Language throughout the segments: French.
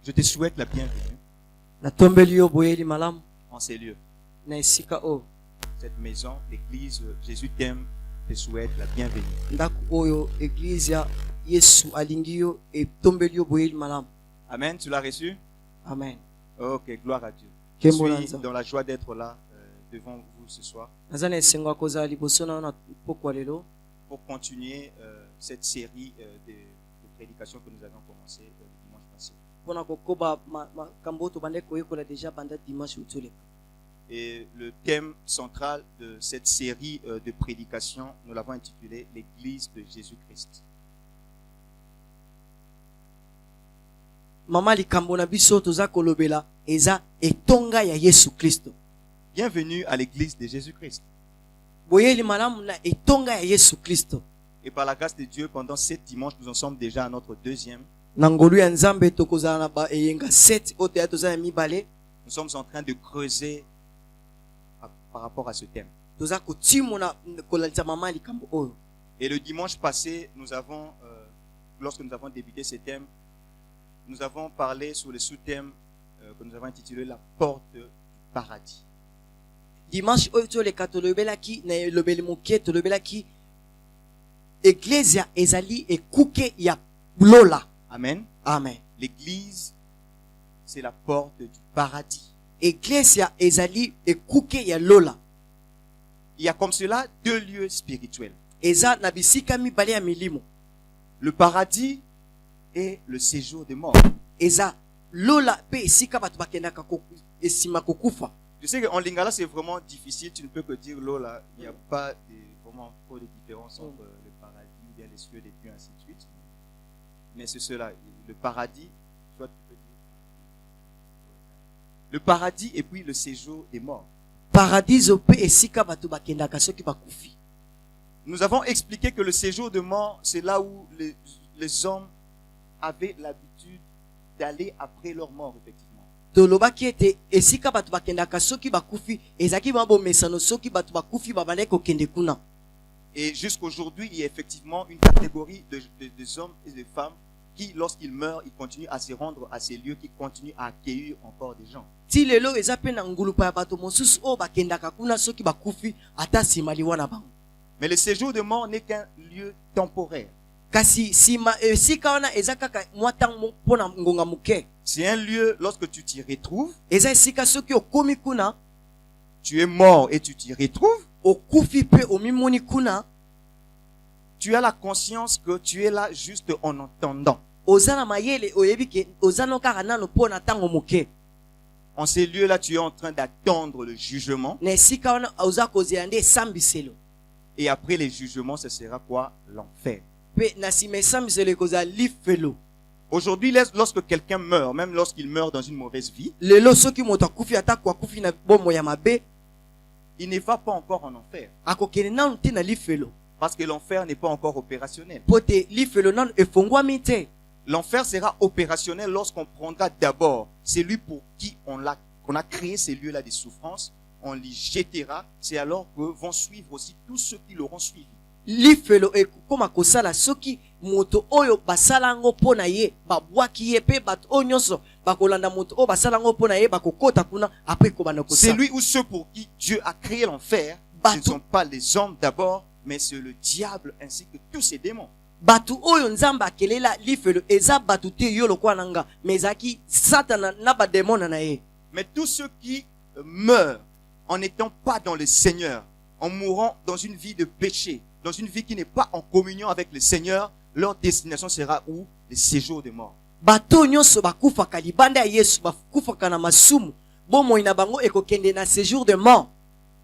Je te souhaite la bienvenue en ces lieux. Cette maison, l'église, Jésus t'aime, te souhaite la bienvenue. Amen, tu l'as reçu? Amen. Ok, gloire à Dieu. Je suis dans la joie d'être là devant vous ce soir pour continuer cette série de prédications que nous avons commencé le dimanche passé. Et le thème central de cette série de prédications, nous l'avons intitulé l'Église de Jésus-Christ. Bienvenue à l'Église de Jésus-Christ. Et par la grâce de Dieu, pendant 7 dimanches, nous en sommes déjà à notre deuxième. Nous sommes en train de creuser par rapport à ce thème. Et le dimanche passé, nous avons, lorsque nous avons débuté ce thème, nous avons parlé sur le sous-thème que nous avons intitulé la porte du paradis. Dimanche le katolobelaki na lobelimoke tolobelaki Ecclesia ezali ekuke ya lola. Amen. Amen. L'église, c'est la porte du paradis. Ecclesia ezali ekuke ya lola. Il y a comme cela 2 lieux spirituels. Eza na bisika mibale ya milimo. Le paradis et le séjour des morts. Eza lola pe esika batu bakendaka esima kokufa. Je sais qu'en lingala c'est vraiment difficile, tu ne peux que dire lola, il n'y a pas vraiment trop de différence entre le paradis ou bien les cieux, les dieux, ainsi de suite. Mais c'est cela, le paradis, soit tu peux dire le paradis et puis le séjour des morts. Paradiso pe esika batu bakendaka soki bakufi. Nous avons expliqué que le séjour de mort, c'est là où les hommes avaient l'habitude d'aller après leur mort, effectivement. Tolobaki ete esika batu bakendaka soki bakufi ezaki mabo mesano soki batu bakufi babane kokende kuna. Et jusqu'aujourd'hui, il y a effectivement une catégorie de hommes et de femmes qui, lorsqu'ils meurent, ils continuent à se rendre à ces lieux, qui continuent à accueillir encore des gens. Ti lelo ezape na ngulupa ya bato mosusu o bakendaka kuna soki bakufi ata simali wana bango. Mais le séjour de mort n'est qu'un lieu temporaire. Kasi sima esika wana ezakaka mwatango pona ngonga muke. C'est un lieu, lorsque tu t'y retrouves, eza esika soki okomi kuna, tu es mort et tu t'y retrouves, okufi pe omimoni kuna, tu as la conscience que tu es là juste en entendant. Ozana mayele oyebike ozano kaka nano pona tango muke. En ces lieux-là, tu es en train d'attendre le jugement. Na esika wana oza kozela sambiselo. Et après les jugements, ce sera quoi? L'enfer. Aujourd'hui, lorsque quelqu'un meurt, même lorsqu'il meurt dans une mauvaise vie, il ne va pas encore en enfer. Parce que l'enfer n'est pas encore opérationnel. L'enfer sera opérationnel lorsqu'on prendra d'abord celui pour qui on a créé ces lieux-là de souffrance, on les jettera, c'est alors que vont suivre aussi tous ceux qui l'auront suivi. Lifelo ekoma kosala soki moto oyo basalango pona ye babwaki ye pe bat onyonso bakolanda moto o basalango pona ye bakokota kuna après kobana kosala. Celui ou ceux pour qui Dieu a créé l'enfer, ce ne sont pas les hommes d'abord, mais c'est le diable ainsi que tous ses démons. Batu oyo nzamba kelela lifelo eza batu te yolo kwa nanga mezaki satana na ba démon na ye. Mais tous ceux qui meurent en n'étant pas dans le Seigneur, en mourant dans une vie de péché, dans une vie qui n'est pas en communion avec le Seigneur, leur destination sera où? Le séjour de mort. Bato nyonso bakufaka libanda ya Yesu bakufaka na masumu bomo ina bango ekokende na séjour de mort.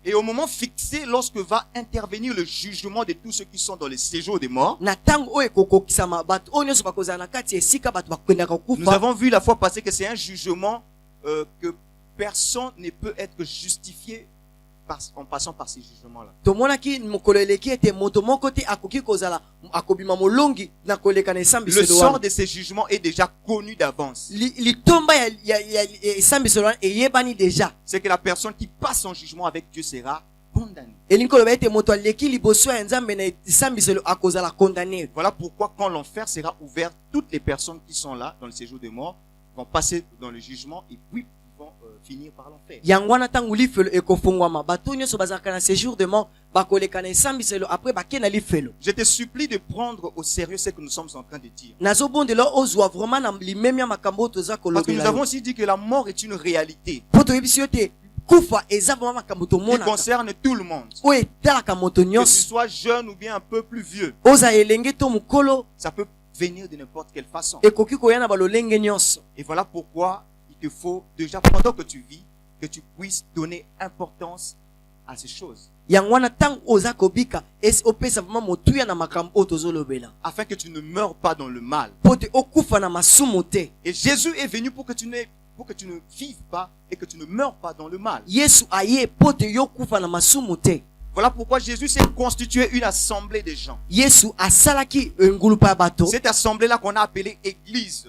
Et au moment fixé, lorsque va intervenir le jugement de tous ceux qui sont dans le séjour de mort, nous avons vu la fois passée que c'est un jugement que personne ne peut être justifié en passant par ces jugements-là. Le sort de ces jugements est déjà connu d'avance. C'est que la personne qui passe son jugement avec Dieu sera condamnée. Voilà pourquoi quand l'enfer sera ouvert, toutes les personnes qui sont là dans le séjour de mort vont passer dans le jugement et puis ils vont finir par l'enfer. yango wana ntango lifelo ekofungwama bato nyonso bazalaka na séjour de mort bakoleka na esambiselo après bakende na lifelo. Je te supplie de prendre au sérieux ce que nous sommes en train de dire. nazobondela ozwa vraiment na limemi ya makambo oyo toza Parce que nous kolobela avons yo. aussi dit que la mort est une réalité po toyebisi yo te kufa eza vraiment makambo qui tomonaka concerne tout le monde. oyo etalaka moto Que tu nyonso sois jeune ou bien un peu plus vieux, oza elenge to mokolo ça peut venir de n'importe quelle façon. ekoki koya na balolenge nyonso. Et voilà pourquoi il te faut déjà, pendant que tu vis, que tu puisses donner importance à ces choses. yango wana ntango oza kobika esi opesa vraiment motuya na makambo oyo tozolobela Afin que tu ne meurs pas dans le mal. po te okufa na masumu te. Et Jésus est venu pour que tu ne vives pas et que tu ne meurs pas dans le mal. yesu aye po te yo kufa na masumu te. Voilà pourquoi Jésus s'est constitué une assemblée de gens. yesu asalaki ngulupa ya bato. Cette assemblée-là qu'on a appelée Église.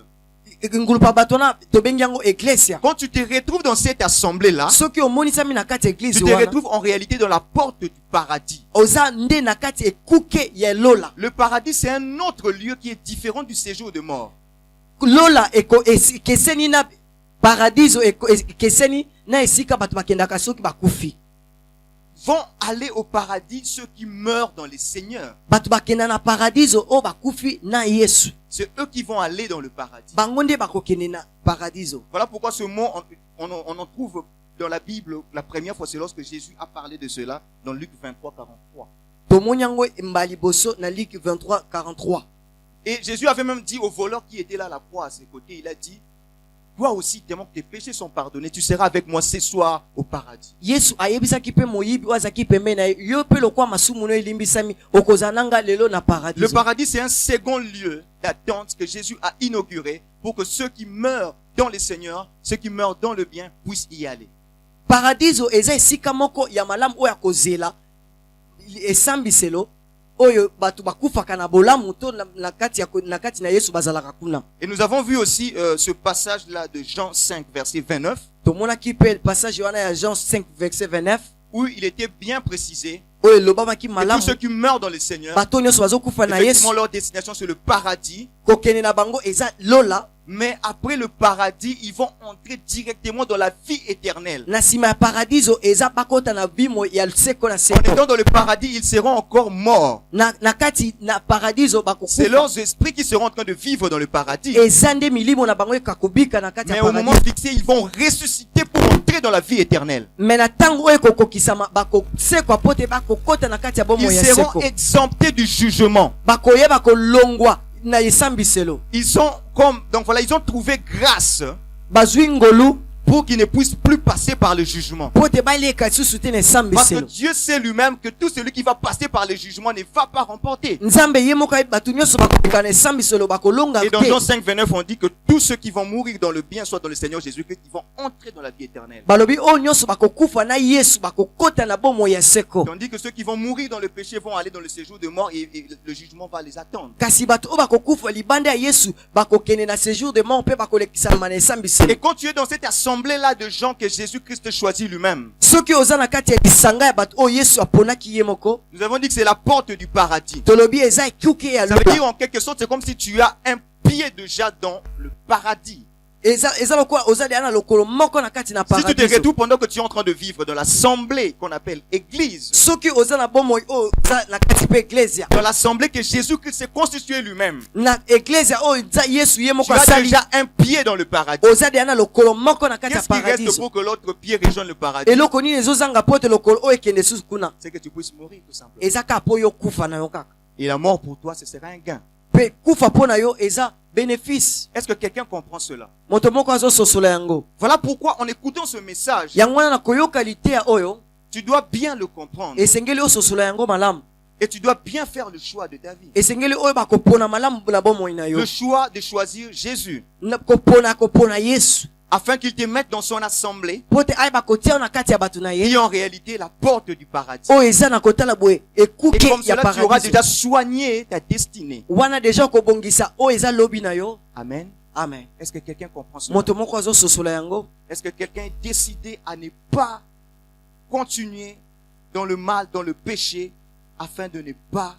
ngulupa ya bato wana tobengi yango eklesia. Quand tu te retrouves dans cette assemblée-là, soki omonisami na kati ya tu eglise te wana retrouves en réalité dans la porte du paradis. oza nde na kati ekuke ya lola. Le paradis, c'est un autre lieu qui est différent du séjour de mort. lola ekeseni na paradiso ekeseni na esika bato bakendaka soki bakufi. Vont aller au paradis ceux qui meurent dans les seigneurs. bato bakenda na paradiso oyo bakufi na yesu. C'est eux qui vont aller dans le paradis. bango nde bakokende na paradiso. Voilà pourquoi ce mot, on en trouve dans la Bible. La première fois, c'est lorsque Jésus a parlé de cela dans Luc 23, 43. tomoni yango mbala liboso na Luc 23, 43. Et Jésus avait même dit au voleur qui était là à la croix à ses côtés, il a dit, toi aussi, tellement que tes péchés sont pardonnés, tu seras avec moi ce soir au paradis. yesu ayebisaki mpe moyibi oyo azalaki pembeni na ye yo mpe lokwa masumu no elimbisami okozala nanga lelo na Le paradiso. paradis, c'est un second lieu d'attente que Jésus a inauguré pour que ceux qui meurent dans les seigneurs, ceux qui meurent dans le bien, puissent y aller. paradiso eza esika moko ya malamu oyo akozela esambiselo oyo bato bakufaka na bolamu to na kati na yesu bazalaka kuna. Et nous avons vu aussi ce passage-là de Jean 5, verset 29, tomonaki mpe passage wana ya Jean 5 verset 29 où il était bien précisé oyo elobamaki que malamu tous ceux qui meurent dans les seigneurs, bato nyonso bazokufa na yesu effectivement, leur destination, c'est le paradis. kokende na bango eza lola. Mais après le paradis, ils vont entrer directement dans la vie éternelle. na nsima ya paradiso eza bakota na bimo ya seko na En seko. étant dans le paradis, ils seront encore morts. na kati na paradiso C'est bakokufa leurs esprits qui seront en train de vivre dans le paradis. eza nde milimo na bango ekakobika na kati Mais ya au moment paradiso. fixé, ils vont ressusciter pour entrer dans la vie éternelle. me na ntango oyo ekokokisama bakosekwa po te bakokota na kati ya bomoi Ils ya seront seko. exemptés du jugement. bakoyeba kolongwa na esambiselo. Ils sont comme, donc voilà, ils ont trouvé grâce bazwi ngolu pour qu'ils ne puissent plus passer par le jugement. po te baleka lisusu te na Parce que esambiselo. Dieu sait lui-même que tout celui qui va passer par le jugement ne va pas remporter. nzambe ye moko ayebi bato nyonso bakobika na esambiselo bakolonga Et dans Jean te. 5, 29, on dit que tous ceux qui vont mourir dans le bien, soit dans le Seigneur Jésus-Christ, ils vont entrer dans la vie éternelle. balobi oyo nyonso bakokufa na yesu bakokota na bomoi ya seko. Tandis que ceux qui vont mourir dans le péché vont aller dans le séjour de mort et le jugement va les attendre. kasi bato oyo bakokufa libanda ya yesu bakokende na séjour de mort mpe bakolekisama na esambiselo. Et quand tu es dans cette assemblée-là de gens que Jésus-Christ choisit lui-même, soki oza na kati ya lisanga ya bato oyo yesu aponaki ye moko nous avons dit que c'est la porte du paradis. tolobi eza ekuke ya Ça veut lola. dire en quelque sorte, c'est comme si tu as un pied déjà dans le paradis. eza lokola oza deya na lokolo moko na kati na Si tu te paradiso. retrouves pendant que tu es en train de vivre dans l'assemblée qu'on appelle église, soki oza na bomoi oyo oza na kati mpe eklesia dans l'assemblée que Jésus-Christ s'est constitué lui-même, na eklesia oyo eza yesu ye tu moko as asali déjà un pied dans le paradis. oza deya na lokolo moko na kati ya Qu'est-ce qui reste paradiso. pour que l'autre pied rejoigne le paradis? eloko nini ezozanga po te lokolo oyo ekende susu kuna C'est que tu puisses mourir tout simplement. eza kaka po yo kufa na yo kaka. Et la mort pour toi, ce sera un gain. mpe kufa mpo na yo eza bénéfice. Est-ce que quelqu'un comprend cela? moto moko azososola yango. Voilà pourquoi en écoutant ce message, yango wana na koyoka liteya oyo tu dois bien le comprendre. esengeli ososola yango malamu. Et tu dois bien faire le choix de ta vie. esengeli oyo bakopona malamu na bomoi na yo. Le choix de choisir Jésus kopona yesu afin qu'il te mette dans son assemblée po te ayeba kotia yo na kati ya bato na qui ye est en réalité la porte du paradis. oyo eza na kotala boye Et ekuke comme ya cela, tu auras paradiso. déjà soigné ta destinée. wana deja okobongisa oyo eza lobi na yo. Amen. amen. Est-ce que quelqu'un comprend cela? moto moko azososola yango. Est-ce que quelqu'un est décidé à ne pas continuer dans le mal, dans le péché, afin de ne pas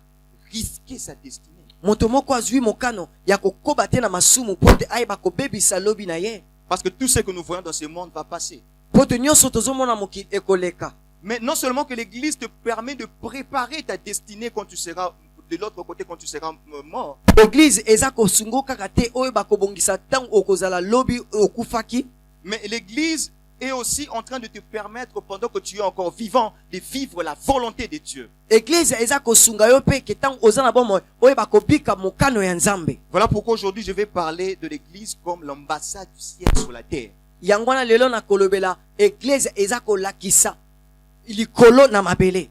risquer sa destinée? moto moko azwi mokano ya kokoba te na masumu po te ayeba kobebisa lobi na ye. Parce que tout ce que nous voyons dans ce monde va passer. poto nyonso tozomona mokili ekoleka. Mais non seulement que l'église te permet de préparer ta destinée quand tu seras de l'autre côté, quand tu seras mort. Église eza kosungo kaka te oyo bakobongisa tango okozala lobi okufaki. Mais l'église est aussi en train de te permettre, pendant que tu es encore vivant, de vivre la volonté de Dieu. Église eza kosunga yo pe ke tango oza na bomo oyo bakobika mokano ya Nzambe. Voilà pourquoi aujourd'hui je vais parler de l'église comme l'ambassade du ciel sur la terre. Yangwana lelo na kolobela église eza kolakisa likolo na mabele.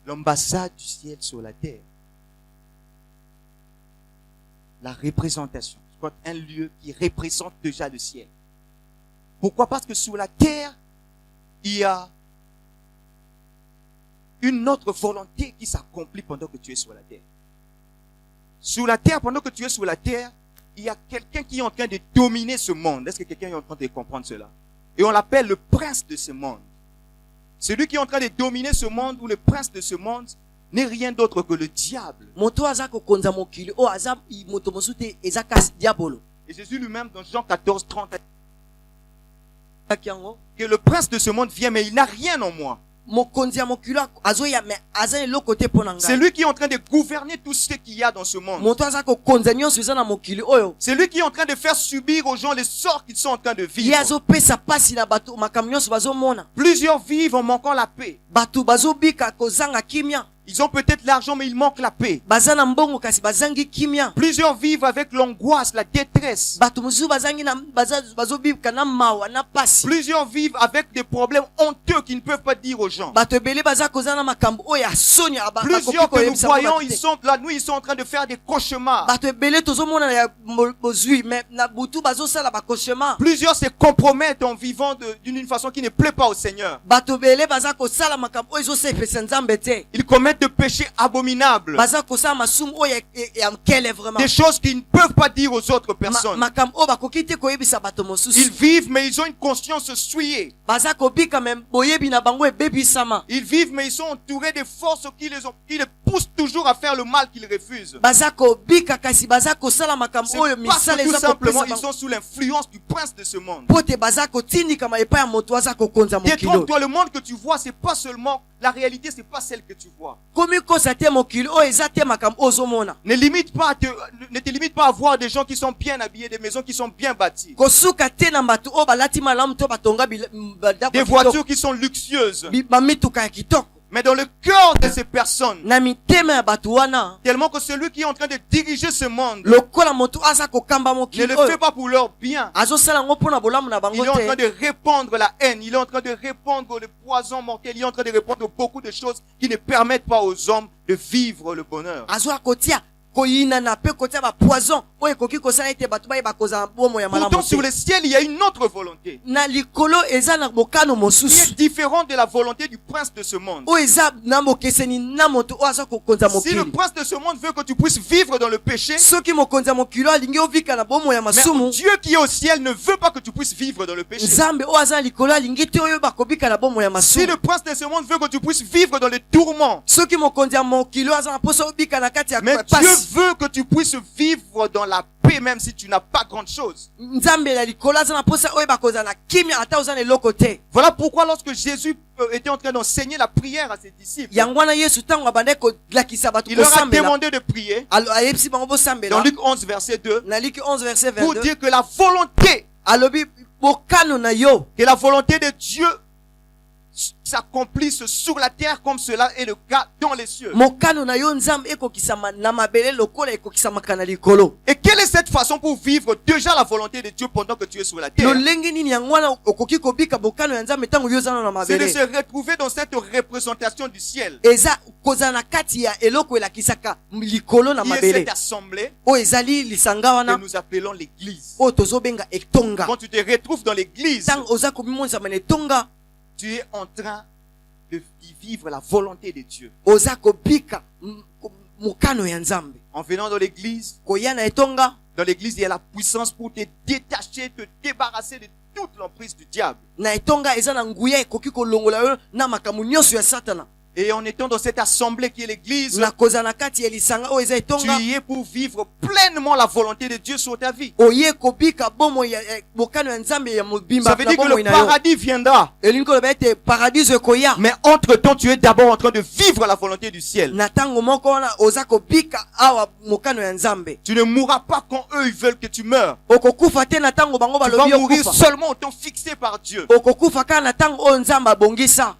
L'ambassade du ciel sur la terre. La représentation. C'est un lieu qui représente déjà le ciel. Pourquoi? Parce que sur la terre, il y a une autre volonté qui s'accomplit pendant que tu es sur la terre. Sur la terre, pendant que tu es sur la terre, il y a quelqu'un qui est en train de dominer ce monde. Est-ce que quelqu'un est en train de comprendre cela? Et on l'appelle le prince de ce monde. Celui qui est en train de dominer ce monde, ou le prince de ce monde, n'est rien d'autre que le diable. Et Jésus lui-même, dans Jean 14, 30, que le prince de ce monde vient, mais il n'a rien en moi. C'est lui qui est en train de gouverner tout ce qu'il y a dans ce monde. C'est lui qui est en train de faire subir aux gens les sorts qu'ils sont en train de vivre. Plusieurs vivent en manquant la paix. Ils ont peut-être l'argent, mais il manque la paix. Plusieurs vivent avec l'angoisse, la détresse. Plusieurs vivent avec des problèmes honteux qu'ils ne peuvent pas dire aux gens. Plusieurs que nous voyons, ils sont la nuit, ils sont en train de faire des cauchemars. Plusieurs se compromettent en vivant d'une façon qui ne plaît pas au Seigneur. Ils commettent de péchés abominables. Des choses qu'ils ne peuvent pas dire aux autres personnes. Ils vivent, mais ils ont une conscience souillée. Ils vivent, mais ils sont entourés de forces qui les poussent toujours à faire le mal qu'ils refusent. C'est parce que tout simplement, ils sont sous l'influence du prince de ce monde. Détrompe-toi, le monde que tu vois, c'est pas seulement la réalité, c'est pas celle que tu vois. Ne te limite pas à voir des gens qui sont bien habillés, des maisons qui sont bien bâties, des voitures qui sont luxueuses. Mais dans le cœur de ces personnes, tellement que celui qui est en train de diriger ce monde ne le fait pas pour leur bien. Il est en train de répandre la haine, il est en train de répandre le poison mortel, il est en train de répandre beaucoup de choses qui ne permettent pas aux hommes de vivre le bonheur. Pourtant sur le ciel il y a une autre volonté qui est différente de la volonté du prince de ce monde. Si le prince de ce monde veut que tu puisses vivre dans le péché, mais Dieu qui est au ciel ne veut pas que tu puisses vivre dans le péché. Si le prince de ce monde veut que tu puisses vivre dans les tourments, mais Dieu veut que tu puisses vivre dans la paix même si tu n'as pas grande chose. Voilà pourquoi lorsque Jésus était en train d'enseigner la prière à ses disciples, il leur a demandé de prier dans Luc 11 verset 2 pour dire que la volonté de Dieu s'accomplisse sur la terre comme cela est le cas dans les cieux. Et quelle est cette façon pour vivre déjà la volonté de Dieu pendant que tu es sur la terre? C'est de se retrouver dans cette représentation du ciel. Qui est cette assemblée que nous appelons l'église. Quand tu te retrouves dans l'église, tu es en train de vivre la volonté de Dieu. En venant dans l'église, il y a la puissance pour te détacher, te débarrasser de toute l'emprise du diable. Et en étant dans cette assemblée qui est l'église, na koza na kati ya lisanga oyo eza tu etonga y es pour vivre pleinement la volonté de Dieu sur ta vie. oye kobika bomo ya bokano ya nzambe ya Ça mobimba veut na dire que bomo le na yo paradis viendra. elingi koloba ete paradiso ekoya Mais entre-temps, tu es d'abord en train de vivre la volonté du ciel. na ntango moko wana oza kobika awa mokano ya nzambe Tu ne mourras pas quand eux ils veulent que tu meurs. okokufa te na ntango bango Tu vas balobi mourir okufa seulement au temps fixé par Dieu. okokufa kaka na ntango oyo nzambe abongisa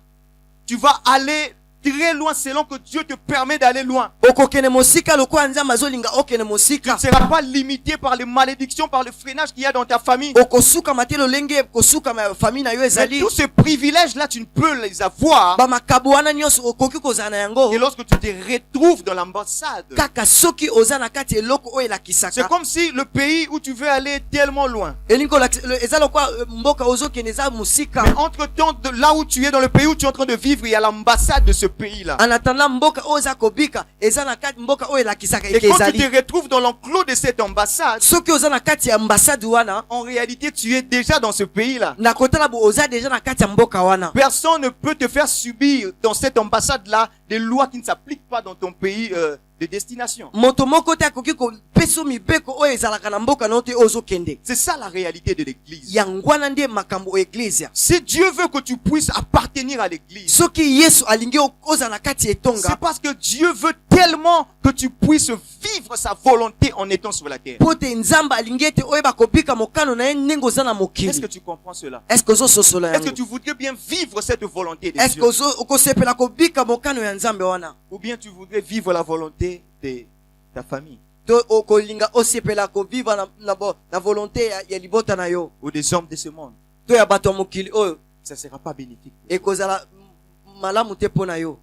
Tu vas aller très loin selon que Dieu te permet d'aller loin. okokende mosika lokola nzambe azolinga okende Tu ne mosika seras pas limité par les malédictions, par le freinage qu'il y a dans ta famille. okosukama te lolenge kosukama ya famille na yo Mais ezali tous ces privilèges-là, tu ne peux les avoir bamakabo wana nyonso okoki kozala na yango que lorsque tu te retrouves dans l'ambassade. kaka soki oza na kati eloko oyo C'est elakisaka comme si le pays où tu veux aller est tellement loin. elingi kolakisa eza lokola mboka ozokende eza mosika Mais entre-temps, de là où tu es, dans le pays où tu es en train de vivre, il y a l'ambassade de ce pays-là. en attendant mboka oyo eza kobika eza na kati mboka oyo elakisaka Et eke quand tu ezali te retrouves dans l'enclos de cette ambassade, soki oza na kati ya ambasade wana en réalité, tu es déjà dans ce pays-là. na kotala bo oza deja na kati ya mboka wana Personne ne peut te faire subir dans cette ambassade-là des lois qui ne s'appliquent pas dans ton pays de destination. moto moko te akoki kopesa mibeko oyo ezalaka na mboka na yo te oyo ozokende C'est ça la réalité de l'église. yango wana nde makambo eglise Si Dieu veut que tu puisses appartenir à l'église, soki yesu alingi oza na kati ya c'est etonga parce que Dieu veut tellement que tu puisses vivre sa volonté en étant sur la terre. po te nzambe alingi ete oyeba kobika mokano na ye ndenge oza na Est-ce mokili que tu comprends cela? est ce que ozososola Est-ce que yango tu voudrais bien vivre cette volonté de est ce Dieu? que okosepela kobika mokano ya nzambe wana Ou bien tu voudrais vivre la volonté de ta famille to okolinga osepela kovivre na volonté ya libota na yo ou des hommes de ce monde? to ya bato ya mokili oyo Ça ne sera pas bénéfique. ekozala malamu te mpo na yo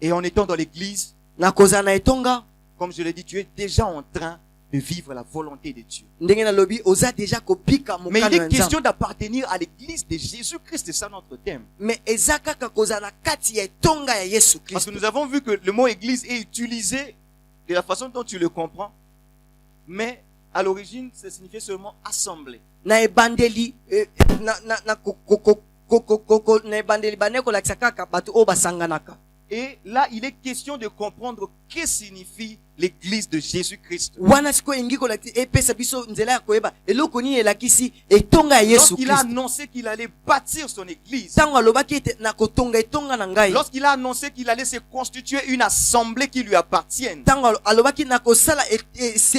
Et en étant dans l'église, na kozala na etonga comme je l'ai dit, tu es déjà en train de vivre la volonté de Dieu. ndenge nalobi oza deja kobika Mais mokano il ya est question nzambe d'appartenir à l'église de Jésus-Christ, c'est ça notre thème. mais eza kaka kozala na kati ya etonga ya yesu Parce que kristo nous avons vu que le mot église est utilisé de la façon dont tu le comprends, mais à l'origine, ça signifiait seulement assemblée. na ebandeli na ebandeli bane kolakisa kaka bato oyo basanganaka Et là, il est question de comprendre ce que signifie l'église de Jésus-Christ. wana sikoyo elingi kolakisa epesa biso nzela ya koyeba eloko nini elakisi etonga ya yesu Lorsqu'il a kristo annoncé qu'il allait bâtir son église, ntango alobaki ete na kotonga etonga na ngai lorsqu'il a annoncé qu'il allait se constituer une assemblée qui lui appartienne, ntango alobaki na kosala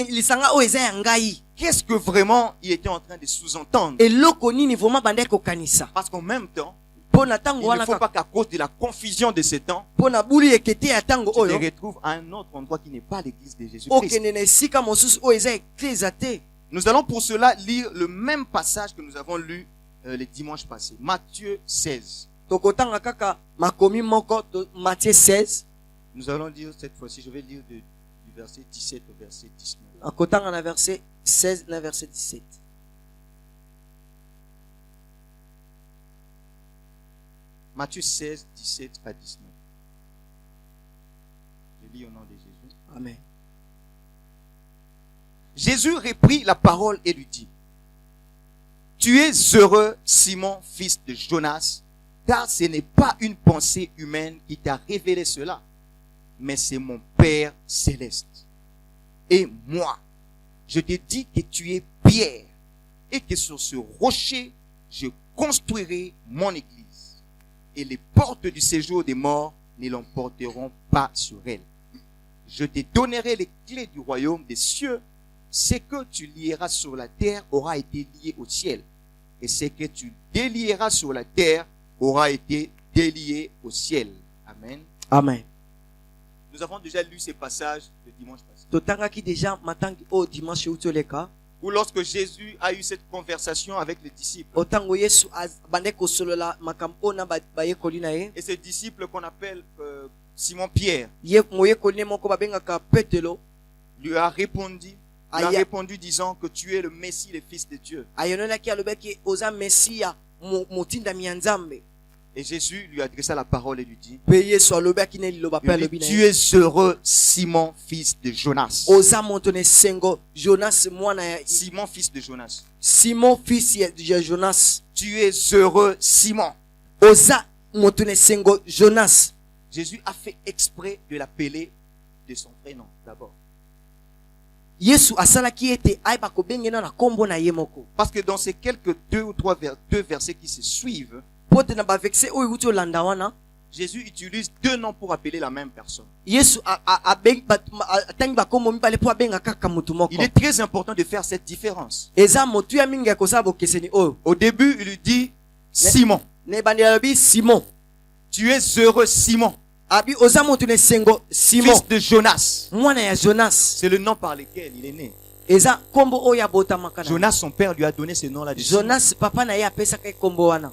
lisanga oyo eza ya ngai qu'est-ce que vraiment il était en train de sous-entendre? eloko nini vraimen bandaki kokanisa Parce qu'en même temps, mpo na ntango il ne wana faut pas qu'à cause de la confusion de ce temps, mpo na buli ekete ya ntango tu te oyo retrouves à un autre endroit qui n'est pas l'église de Jésus-Christ. okende na esika mosusu oyo eza eklesa te Nous allons pour cela lire le même passage que nous avons lu le dimanche passé. Matthieu 16. tokotanga kaka makomi moko Matthieu 16 Nous allons lire cette fois-ci, je vais lire du verset 17 au verset 19. akotanga na verset 16 na verset 17 Matthieu 16, 17 à 19. Je lis au nom de Jésus. amen Jésus reprit la parole et lui dit, tu es heureux, Simon, fils de Jonas, car ce n'est pas une pensée humaine qui t'a révélé cela, mais c'est mon Père céleste. Et moi, je te dis que tu es Pierre, et que sur ce rocher, je construirai mon église, et les portes du séjour des morts ne l'emporteront pas sur elle. Je te donnerai les clés du royaume des cieux. Ce que tu lieras sur la terre aura été lié au ciel, et ce que tu délieras sur la terre aura été délié au ciel. Amen. amen Nous avons déjà lu ces passages le dimanche passé, totangaki deja matangi oyo dimanche euti oleka où lorsque Jésus a eu cette conversation avec les disciples, otango yesu bandaki kosolola makambo oyo na bayekoli na ye et ces disciples qu'on appelle Simon Pierre, moyekoli ne moko babengaka petelo lui a répondu disant que tu es le Messie, le Fils de Dieu. ayonelaki alobaki oza mesiya motindami ya nzambe Et Jésus lui adressa la parole et lui dit, mpe yesu alobaki ne liloba mpe alobi na tu ye es heureux, Simon, fils de Jonas. oza moto na esengo jonas mwana ya Simon, fils de Jonas. simon fils ya jonas Tu es heureux, Simon. oza moto na esengo jonas Jésus a fait exprès de l'appeler de son vrai nom d'abord. Yesu asalaki ete ayeba kobengena na kombo na ye moko. Parce que dans ces quelques deux versets qui se suivent, Pote na ba verset oyo uti olanda wana, Jésus utilise deux noms pour appeler la même personne. Yesu atangi bakombo mibale po abenga kaka mutu moko. Il est très important de faire cette différence. Eza motu ya mingi ya kosala bokeseni oyo. Au début, il lui dit Simon. Ne bandi alobi Simon. Tu es heureux, Simon. Abi oza motu ne sengo Simon. Fils de Jonas. Mwana ya Jonas. C'est le nom par lequel il est né. Eza kombo oyo abotamaka na. Jonas, son père, lui a donné ce nom-là de Jonas papa na ye apesaka kombo wana.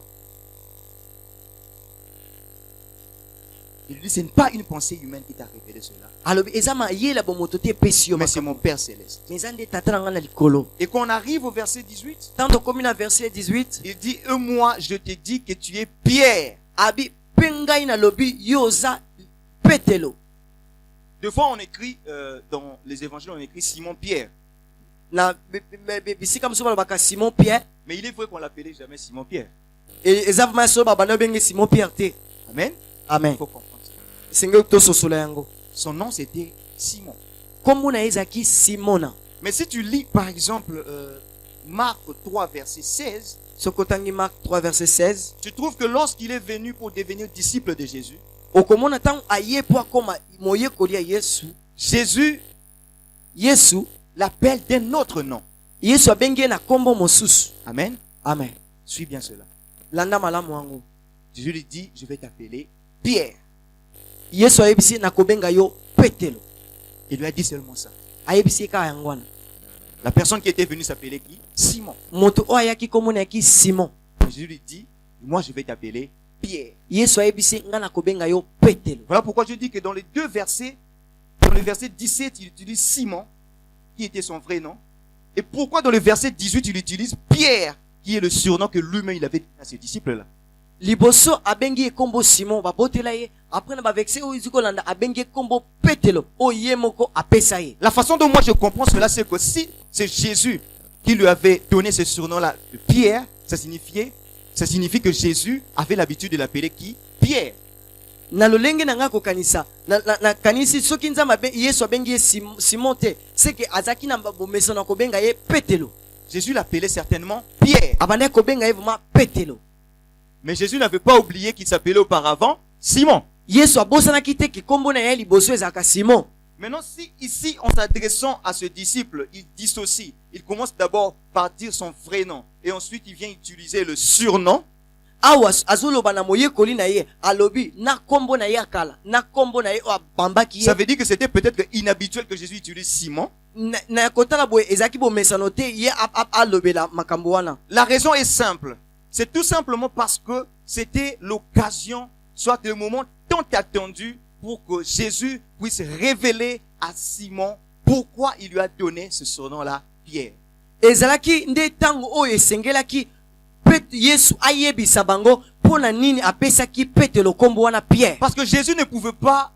Il dit, ce n'est pas une pensée humaine qui t'a révélé cela. Alobi eza ma yela bo moto te pesio Mais c'est mon Père céleste. Mais ande tata na ngana likolo. Et quand on arrive au verset 18, Tanto komi na verset 18, il dit, moi, je te dis que tu es Pierre. abi pengai na lobi yoza petelo. Deux fois, on écrit, dans les évangiles, on écrit Simon Pierre. Na bisika musoba baka Simon Pierre. Mais il est vrai qu'on l'appelait jamais Simon Pierre. Et eza ma so baba na bengi Simon Pierre te. Amen. Amen. Il faut comprendre ça. Singe to sosola yango. Son nom, c'était Simon. Kombo na ezaki Simona. Mais si tu lis, par exemple, Marc 3, verset 16, Sokotangi Marc 3 verset 16. tu trouves que lorsqu'il est venu pour devenir disciple de Jésus, Okomona tango aye po akoma moye kolia Yesu. Jésus Yesu l'appelle d'un autre nom. Yesu abengi na kombo mosusu. Amen. Amen. Suis bien cela. Landa malamu wangu. Jésus lui dit, je vais t'appeler Pierre. Yesu ayebisi na kobenga yo Petelo. Il lui a dit seulement ça. Ayebisi ka yangwana. La personne qui était venue s'appelait qui? Simon. Moto o ayaki kombo na yaki Simon. Jésus lui dit, moi je vais t'appeler Pierre. Yesu ayebisi nga na kobenga yo Petelo. Voilà pourquoi je dis que dans les deux versets, dans le verset 17, il utilise Simon, qui était son vrai nom. Et pourquoi dans le verset 18, il utilise Pierre, qui est le surnom que lui-même il avait donné à ses disciples-là. Liboso abengi kombo Simon babotela ye. Après na ba verset o iziko landa abengi kombo Petelo. O ye moko apesa ye. La façon dont moi je comprends cela, c'est que si c'est Jésus qui lui avait donné ce surnom-là de Pierre, ça signifie que Jésus avait l'habitude de l'appeler qui? Pierre. Na lolenge na nga kokanisa na kanisi soki nzamba be Yesu abengi ye Simon te seke azaki na bomesa na kobenga ye Petelo. Jésus l'appelait certainement Pierre. Abanda kobenga ye vraiment Petelo. Mais Jésus n'avait pas oublié qu'il s'appelait auparavant Simon. Yesu abosanaki te ki kombo na ye liboso ezaka Simon. Maintenant, si ici, en s'adressant à ce disciple, il dissocie, il commence d'abord par dire son vrai nom, et ensuite il vient utiliser le surnom. Awa azoloba na moyekoli na ye alobi na kombo na ye akala na kombo na ye abambaki ye. Ça veut dire que c'était peut-être inhabituel que Jésus utilise Simon. Na kotala boye ezaki bomesano te ye alobela makambo wana. La raison est simple. C'est tout simplement parce que c'était l'occasion, soit le moment tant attendu pour que Jésus puisse révéler à Simon pourquoi il lui a donné ce surnom-là, Pierre. Ezalaki nde tango oyo esengelaki Yesu ayebisa bango pona nini apesaki Petelo kombo wana Pierre. Parce que Jésus ne pouvait pas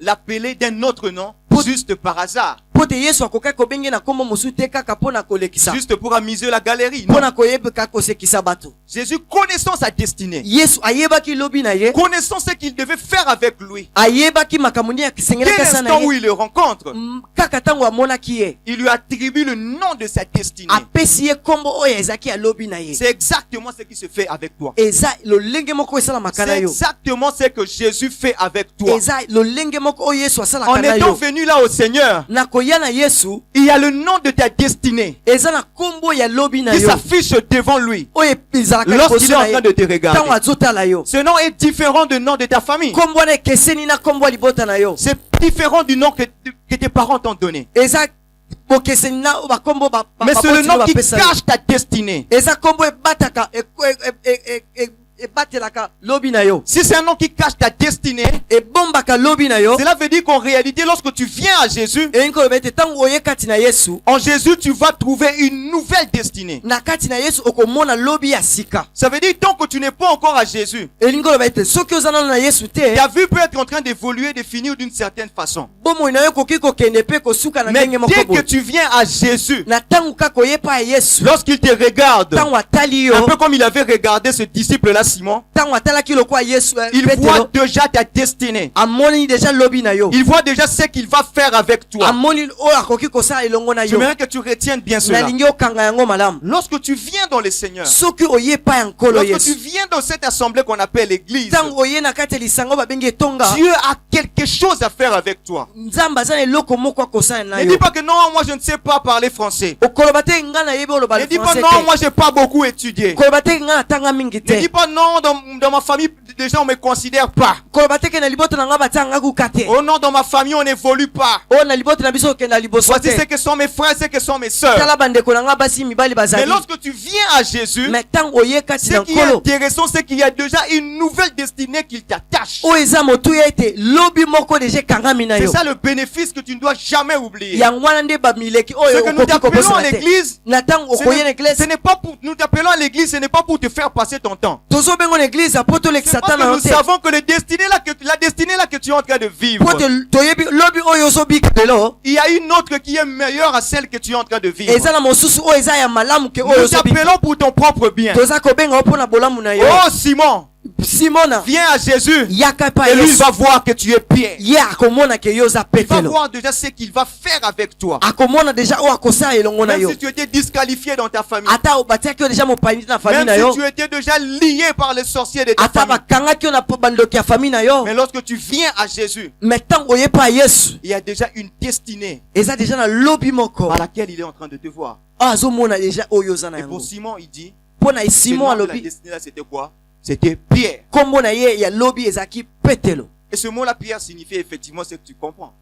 l'appeler d'un autre nom juste par hasard. Pote Yesu akoka kobenge na kombo mosu te kaka pona kolekisa. Juste pour amuser la galerie. Non. Pona koyebeka kosekisa bato. Jésus, connaissant sa destinée, Yesu ayebaki lobi na ye, connaissant ce qu'il devait faire avec lui, ayebaki makamuni ya kisengela dès kasa na l'instant où ye, il le rencontre, kaka tango amonaki ye, il lui attribue le nom de sa destinée. apesi ye kombo oyo ezaki ya lobi na ye. C'est exactement ce qui se fait avec toi. Eza lolenge moko esala makana C'est yo. exactement ce que Jésus fait avec toi. Eza lolenge moko oyo Yesu asala En kana étant yo. venu là au Seigneur, Na koya na Yesu, il y a le nom de ta destinée eza na kombo ya lobi na qui yo. s'affiche devant lui Oyo ezalaka lorsqu'il est liboso en na train ye. de te regarder. Tango azotala yo. Ce nom est différent du nom de ta famille. Kombo wana ekeseni na kombo ya libota na yo. C'est différent du nom que tes parents t'ont donné. Eza bokeseni na bakombo ba. Mais c'est le nom qui cache ta destinée. Eza kombo ebataka ebatelaka lobi na yo. Si c'est un nom qui cache ta destinée, Ebombaka lobi na yo. cela veut dire qu'en réalité, lorsque tu viens à Jésus, Elingi koloba ete tango oye kati na Yesu, en Jésus, tu vas trouver une nouvelle destinée. na kati na Yesu okomona lobi ya sika. Ça veut dire tant que tu n'es pas encore à Jésus, Elingi koloba ete soki oza nano na Yesu te, ta vie peut être en train d'évoluer, de finir d'une certaine façon. bomoi na yo koki kokende pe kosuka na Mais ndenge moko dès que boye. tu viens à Jésus, Na tangu kaka oyepa Yesu, lorsqu'il te regarde, tangu atali un yo, peu comme il avait regardé ce disciple-là, Simon, tangu atalaki lokwa Yesu, il voit Petelo, déjà ta destinée. amoni déjà lobi na yo. Il voit déjà ce qu'il va faire avec toi. Amoni oyo akoki kosala elongo na yo. J'aimerais que tu retiennes bien cela. Nalingi okanga yango malamu. Lorsque tu viens dans le Seigneur, Soki oyepa ya nkolo lorsque tu Yesu, viens dans cette assemblée qu'on appelle l'église, tangu oye na kati ya lisango babengi etonga, Dieu a quelque chose à faire avec toi. nzambe aza na eloko moko akosala na Ne dis yo. pas que non, moi je ne sais pas parler français. Okoloba te nga na yebi oloba Ne dis pas français non, te. moi j'ai pas beaucoup étudié. Koloba te nga na tanga mingi Ne dis te. pas non, dans ma famille, les gens ne me considèrent pas. Koloba te ke na liboto na nga batanga kuka te. Oh non, dans ma famille, on n'évolue pas. O na liboto na biso okenda liboso Voici ce te. que sont mes frères, ce que sont mes sœurs. Tala bandeko na nga basi mibali Mais bazali. lorsque tu viens à Jésus, Mais tango oye kati ce na qui est nkolo, intéressant, c'est qu'il y a déjà une nouvelle destinée qui t'attache. o eza motuya ete lobi moko deja ekangami na C'est yo. ça le bénéfice que tu ne dois jamais oublier. Yango wana nde bamileki Ce oyo que nous okoki t'appelons à kobosana te. l'église, Na tango ce okoye na n'est- église, ce n'est pas pour, nous t'appelons à l'église, ce n'est pas pour te faire passer ton temps. tozobengo na église apo tolekisa C'est parce ta que na nous yo te. savons que la destinée là que tu es en train de vivre, Po toyebi lobi oyo ozobika lelo, il y a une autre qui est meilleure à celle que tu es en train de vivre. eza na mosusu oyo eza ya malamu ke oyo Nous ozobika. t'appelons pour ton propre bien. Toza kobenga yo mpona bolamu na yo. Oh Simon, Simona viens à Jésus yaka pa et lui il Yesu, va voir que tu es Pierre. ye akomona ke yo oza Il va Petelo, voir déjà ce qu'il va faire avec toi. akomona deja oyo akosala elongo na Même yo. si tu étais disqualifié dans ta famille, Ata batiaki yo deja mopanzi na famille même na yo, si tu étais déjà lié par les sorciers de ta ata famille. bakangaki yo na bandoki ya famille na yo. Mais lorsque tu viens à Jésus, Mais ntango oyepa Yesu, il y a déjà une destinée eza deja na lobi moko par laquelle il est en train de te voir. oyo azomona deja oyo oza na Et pour yango. Simon, il dit, Mpo na le Simon nom de la alobi destinée là, c'était quoi? C'était Pierre. kombo na ye ya lobi ezalaki Petelo. Et ce mot-là, Pierre, signifie effectivement ce que tu comprends.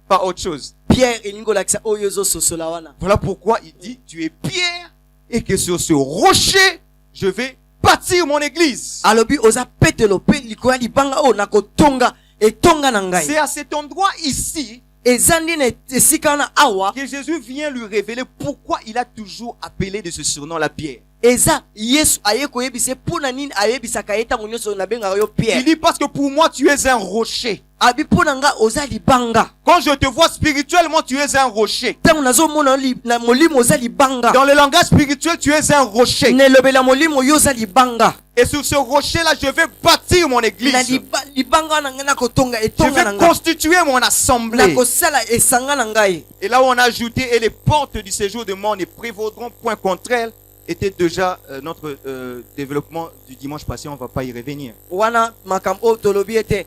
Pas autre chose. Pierre elingi olakisa oyo ozososola wana. Voilà pourquoi il dit, tu es Pierre, et que sur ce rocher, je vais bâtir mon église. Alobi oza Petelo pe likolo ya libanga oyo nakotonga etonga na ngai. C'est à cet endroit ici Eza nde na esika wana awa, que Jésus vient lui révéler pourquoi il a toujours appelé de ce surnom la Pierre. eza Yesu aye koyebisa mpona nini ayebisaka ye ntango nyonso nabengaka yo Il Pierre. dit parce que pour moi tu es un rocher. Abi mpona nga oza libanga. Quand je te vois spirituellement, tu es un rocher. Ntango nazomona na molimo oza libanga. Dans le langage spirituel, tu es un rocher. Na elobela molimo yo oza libanga. Et sur ce rocher-là, je vais bâtir mon église. Na libanga wana ngai nakotonga Je etonga na vais ngai. constituer mon assemblée. Nakosala esanga na ngai. Et là où on a ajouté, et les portes du séjour de mort ne prévaudront point contre elle, était déjà notre développement du dimanche passé, on ne va pas y revenir. Wana makambo oyo tolobi ete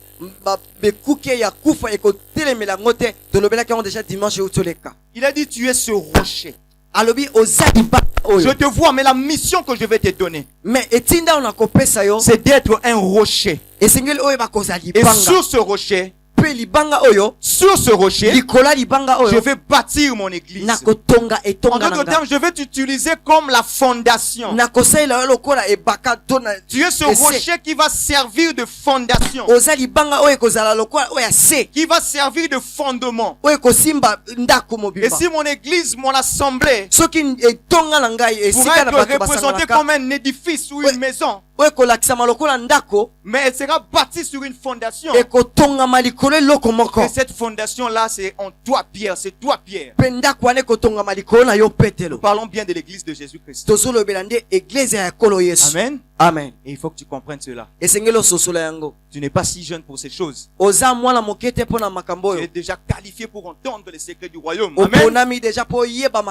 bekuke ya kufa ekotelemela yango te tolobelaki yango deja dimanche oyo toleka. Il a dit, tu es ce rocher. Alobi oza libanga Je oyo. te vois, mais la mission que je vais te donner, Mais etinda oyo nakopesa yo c'est d'être un rocher. esengeli oyo bakozala Et libanga. sur ce rocher, Pe libanga oyo sur ce rocher, likola libanga je oyo vais bâtir mon église. nakotonga En etonga na d'autres ngai. termes, je vais t'utiliser comme la fondation. Nakosalela yo lokola ebaka to na Tu es ce ese. rocher qui va servir de fondation, Oza libanga oyo ekozala lokola oyo ya se qui va servir de fondement. oyo ekosimba ndako Et mobimba. si mon église, mon assemblée, Soki etonga na ngai pourra esika na être bato représentée basanganaka comme un édifice ou une maison, oyo ekolakisama lokola ndako mais elle sera bâtie sur une fondation. ekotongama likolo eloko moko. Et cette fondation-là, c'est en toi, Pierre. C'est toi, Pierre. Mpe ndako wana ekotongama likolo na yo Petelo. Parlons bien de l'église de Jésus-Christ. Tozolobela nde eglize ya ekolo Yesu. Amen. Amen. Et il faut que tu comprennes cela. Esengeli ososola yango. Tu n'es pas si jeune pour ces choses. Oza mwana moke te mpona makambo Tu es oyo. déjà qualifié pour entendre les secrets du royaume. Amen. Oponami deja mpo oyeba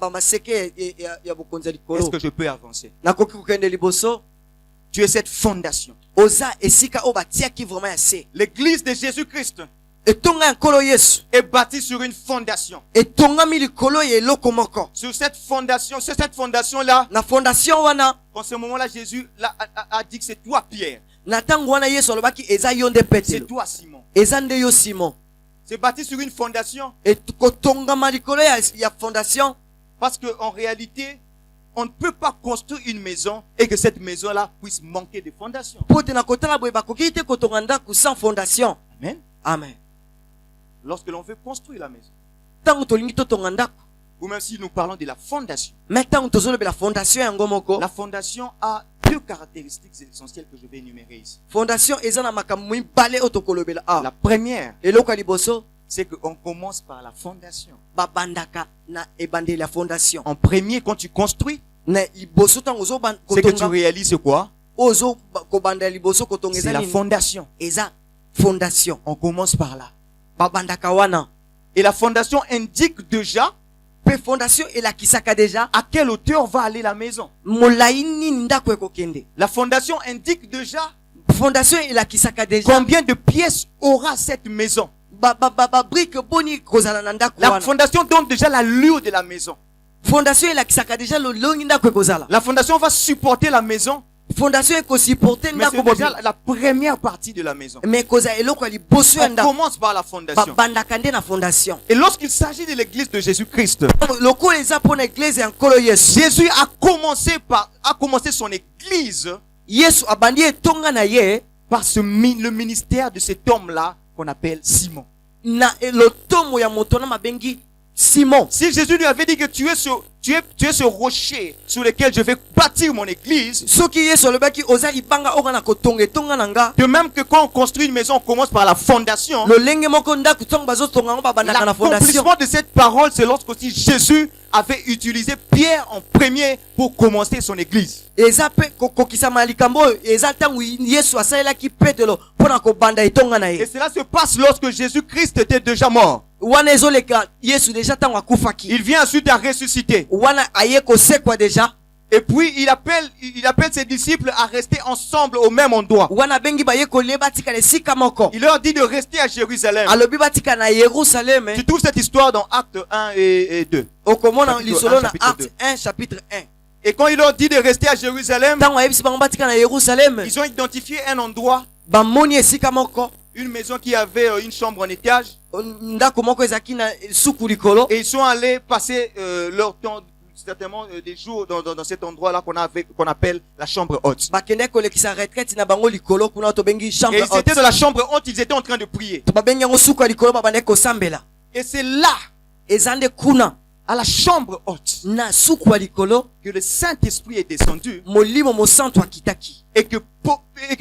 bamaseke ya bokonzi ya Est-ce likolo. que je peux avancer? Nakoki kokende liboso. Tu es cette fondation. Oza esika oyo batiaki vraiment ya se. L'église de Jésus-Christ Etonga ya nkolo Yesu est bâtie sur une fondation. etongami likolo ya eloko moko. Sur cette fondation-là, Na fondation wana en ce moment-là, Jésus a dit que c'est toi, Pierre. na ntango wana Yesu alobaki eza yo nde C'est Petelo. toi, Simon. Eza nde yo Simon. C'est bâti sur une fondation Ekotongama likolo ya fondation. parce qu'en réalité, on ne peut pas construire une maison et que cette maison-là puisse manquer de fondation. Po te na kotala boye bakoki te kotonga ndako sans fondation. Amen. Amen. Lorsque l'on veut construire la maison, Ntango tolingi totonga ndako, ou même si nous parlons de la fondation, mais ntango tozolobela fondation yango moko, la fondation a deux caractéristiques essentielles que je vais énumérer ici. fondation eza na makambo mibale oyo tokolobela La awa. première, Eloko ya liboso c'est qu'on commence par la fondation. babandaka na ebandeli la fondation En premier, quand tu construis, na liboso ntango c'est que tu réalises quoi? ozo kobanda liboso kotonga C'est eza la nini? fondation. Eza fondation On commence par là. babandaka wana Et la fondation indique déjà pe fondation elakisaka deja à quelle hauteur va aller la maison. molai nini ndako ekokende. La fondation indique déjà Fondation elakisaka deja combien de pièces aura cette maison. brique boni kozala na ndako La wana. fondation donne déjà l'allure de la maison. Fondation elakisaka deja lolongi ndako ekozala. La fondation va supporter la maison, Fondation ekosupporte mais ndako c'est bobi déjà la première partie de la maison. mais kozala eloko ya liboso ya On ndako commence par la fondation. babandaka nde na fondation. Et lorsqu'il s'agit de l'église de Jésus-Christ, lokola eza mpona eglise ya nkolo yesu Jésus a commencé son église yesu abandi etonga na ye par le ministère de cet homme-là qu'on appelle Simon. na lotomo ya moto na mabengi Simon. Si Jésus lui avait dit que tu es ce rocher sur lequel je vais bâtir mon église, soki yesu alobaki oza libanga oyo na kotonga etonga na nga de même que quand on construit une maison, on commence par la fondation. lolenge moko ndako ntango bazotonga yango babandaka na fondation. L'accomplissement de cette parole, c'est lorsque aussi Jésus avait utilisé Pierre en premier pour commencer son église. eza mpe kokokisama ya likambo oyo eza ntango yesu asalelaki petelo mpona kobanda etonga na Et ye cela se passe lorsque Jésus-Christ était déjà mort. wana ezoleka yesu deja ntango akufaki Il vient ensuite à ressusciter. wana aye kosekwa deja Et puis il appelle ses disciples à rester ensemble au même endroit. wana bengi baye kolie batikala esika moko Il leur dit de rester à Jérusalem. alobi batika na yerusaleme. Tu trouves cette histoire dans Actes 1 et 2. okomona Chapitre lisolo 1, na chapitre acte 1 chapitre 1 Et quand il leur dit de rester à Jérusalem, ntango ayebisi bango batika na yerusaleme ils ont identifié un endroit, bamoni esika moko une maison qui avait une chambre en étage. ndako moko ezalaki na suku likolo Et ils sont allés passer leur temps, certainement des jours dans cet endroit-là qu'on appelle la chambre haute. bakende kolekisa retraite na bango likolo kuna tobengi chambre Et ils étaient haute dans la chambre haute, ils étaient en train de prier. babengi yango suku ya likolo babandaki kosambela Et c'est là, eza nde kuna à la chambre haute, na suku ya likolo que le Saint-Esprit est descendu molimo mosantu akitaki et que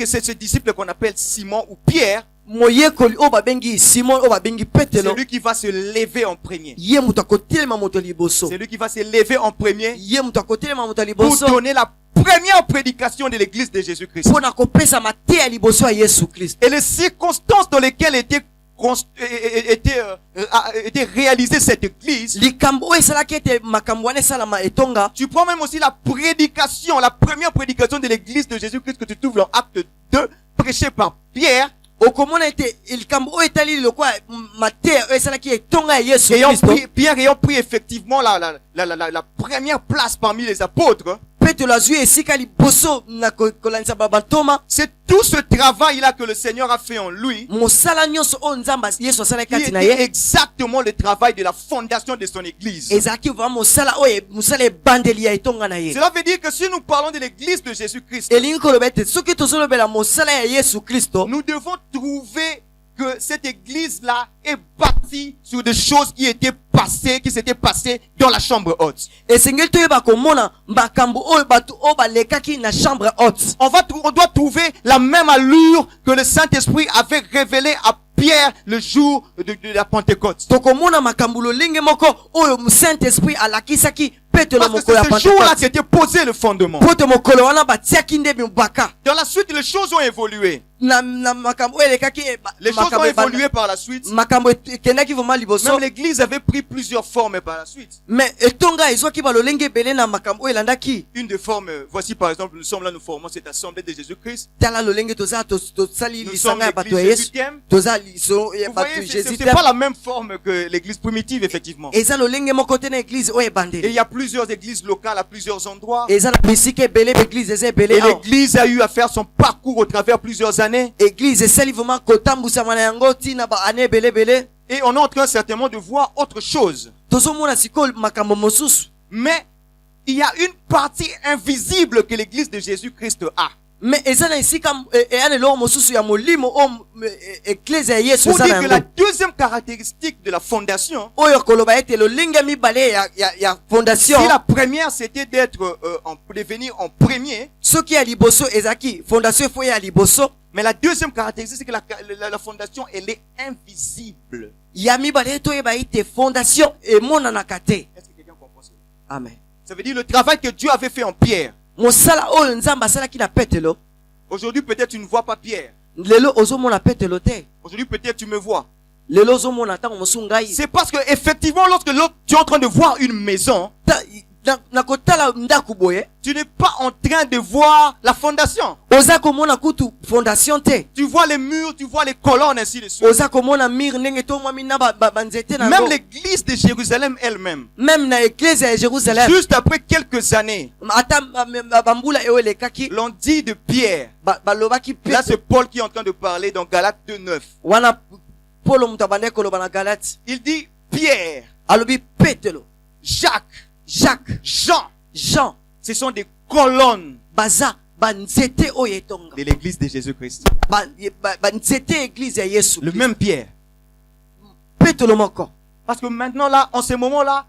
c'est ce disciple qu'on appelle Simon ou Pierre, moyekoli oyo babengi simon oyo babengi c'est petelo lui qui va se lever en premier. ye moto akotelema moto liboso C'est lui qui va se lever en premier ye moto akotelema moto pour liboso donner la première prédication de l'église de Jésus-Christ. mpona kopesa mateya ya liboso ya yesu kristo Et les circonstances dans lesquelles était réalisée cette église, likambo oyo esalaki ete makambo wana esalama etonga. tu prends même aussi la prédication, la première prédication de l'église de Jésus-Christ que tu trouves dans Acte 2, prêchée par Pierre, okomona ete likambo oyo etali lokwa mateya oyo esalaki etonga ya yesu kristo. Pierre ayant pris effectivement la première place parmi les apôtres. petelo azwi esika liboso na kolandisa bantoma. C'est tout ce travail-là que le Seigneur a fait en lui, mosala nyonso oyo nzambe yesu asalaki qui kati na était ye exactement le travail de la fondation de son église. ezalaki vraiment mosala oyo mosala ebandeli ya etonga na ye. Cela veut dire que si nous parlons de l'église de Jésus-Christ, elingi koloba ete soki tozolobela mosala ya yesu kristo nous devons trouver que cette église-là est bâtie sur des choses qui s'étaient passées dans la chambre haute. esengeli toyeba komona makambo oyo bato oyo balekaki na chambre haute. On doit trouver la même allure que le Saint-Esprit avait révélé à Pierre le jour de la Pentecôte. tokomona makambo lolenge moko oyo saint-esprit alakisaki petelo Parce que mokolo ya c'est ce jour-là Pentecôte. qu'était posé le fondement. po te mokolo wana batiaki nde mibaka Dans la suite, les choses ont évolué. na makambo oyo elekaki Les choses ont évolué par la suite. makambo ekendaki vraiment liboso. Même l'église avait pris plusieurs formes par la suite. mais etonga ezwaki balolenge ebele na makambo oyo elandaki. Une des formes, voici par exemple, nous sommes là, nous formons cette assemblée de Jésus-Christ. tala lolenge toza tosali Nous sommes lisanga ya bato ya l'église yesu Jésus-Thème. toza liso ya Vous bato voyez, jésus c'est pas la même forme que l'église primitive, effectivement. eza lolenge moko te na eglize oyo Et il ebandeli y a plusieurs églises locales à plusieurs endroits. eza na bisika ebele baeglize eza ebele Et awa. l'église a eu à faire son parcours au travers plusieurs années. eglize esali vraiment kotambusama na yango ntina baane ebelebele. Et on est en train certainement de voir autre chose. tozomona sikoyo makambo mosusu. Mais il y a une partie invisible que l'église de Jésus-Christ a. mais eza na esika eya na eloko mosusu ya molimo oyo eglize ya yesu Pour eza dire na que la yango deuxième caractéristique de la fondation, oyo koloba ete lolenge mibale ya fondation. si la première c'était de venir en premier, soki ya liboso ezalaki fondation efo ya liboso. Mais la deuxième caractéristique, c'est que la fondation, elle est invisible. ya mibale toyeba ite fondation emonanaka te. Est-ce que quelqu'un comprend cela? Amen. Ça veut dire le travail que Dieu avait fait en Pierre. Mosala oyo nzambe asalaki na petelo, Aujourd'hui, peut-être tu ne vois pas Pierre. lelo ozomona petelo te. Aujourd'hui, peut-être tu me vois. Lelo ozomona ntango mosusu ngai. C'est parce que effectivement, lorsque tu es en train de voir une maison, Na kotala ndaku boye, tu n'es pas en train de voir la fondation. oza komona kutu fondation te. Tu vois les murs, tu vois les colonnes, ainsi de suite. Oza komona mir ndenge tomwami na banzete na Même ngo. l'église de Jérusalem elle-même, Même na église ya Jérusalem, juste après quelques années, ata bambula eyo elekaki l'on dit de Pierre. balobaki Là, Petro. c'est Paul qui est en train de parler dans Galates 2:9. Wana Paulo mutu abande koloba na Galate, Il dit Pierre, alobi Petelo, Jacques, Jacques, Jean. Jean, Ce sont des colonnes baza banzete oyo etonga, de l'église de Jésus-Christ. banzete église ya Yesu. Le même Pierre. Petelo moko. Parce que maintenant là, en ce moment-là,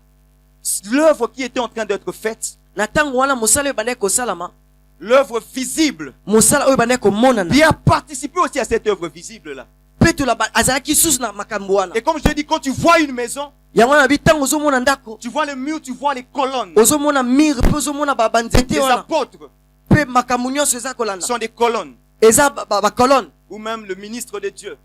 l'œuvre qui était en train d'être faite, Na tango wana mosala oyo bande kosalama, l'œuvre visible, mosala oyo bande komonana. Pierre a participé aussi à cette œuvre visible-là. Petelo azalaki susu na makambo wana. Et comme je dis, quand tu vois une maison, Yango na bi tango ozomona ndako, tu vois les murs, tu vois les colonnes. ozomona mir pe ozomona banzete Les wana apôtres pe makambo nyonso eza kolanda. sont des colonnes. Eza colonne. Ou même le ministre de Dieu.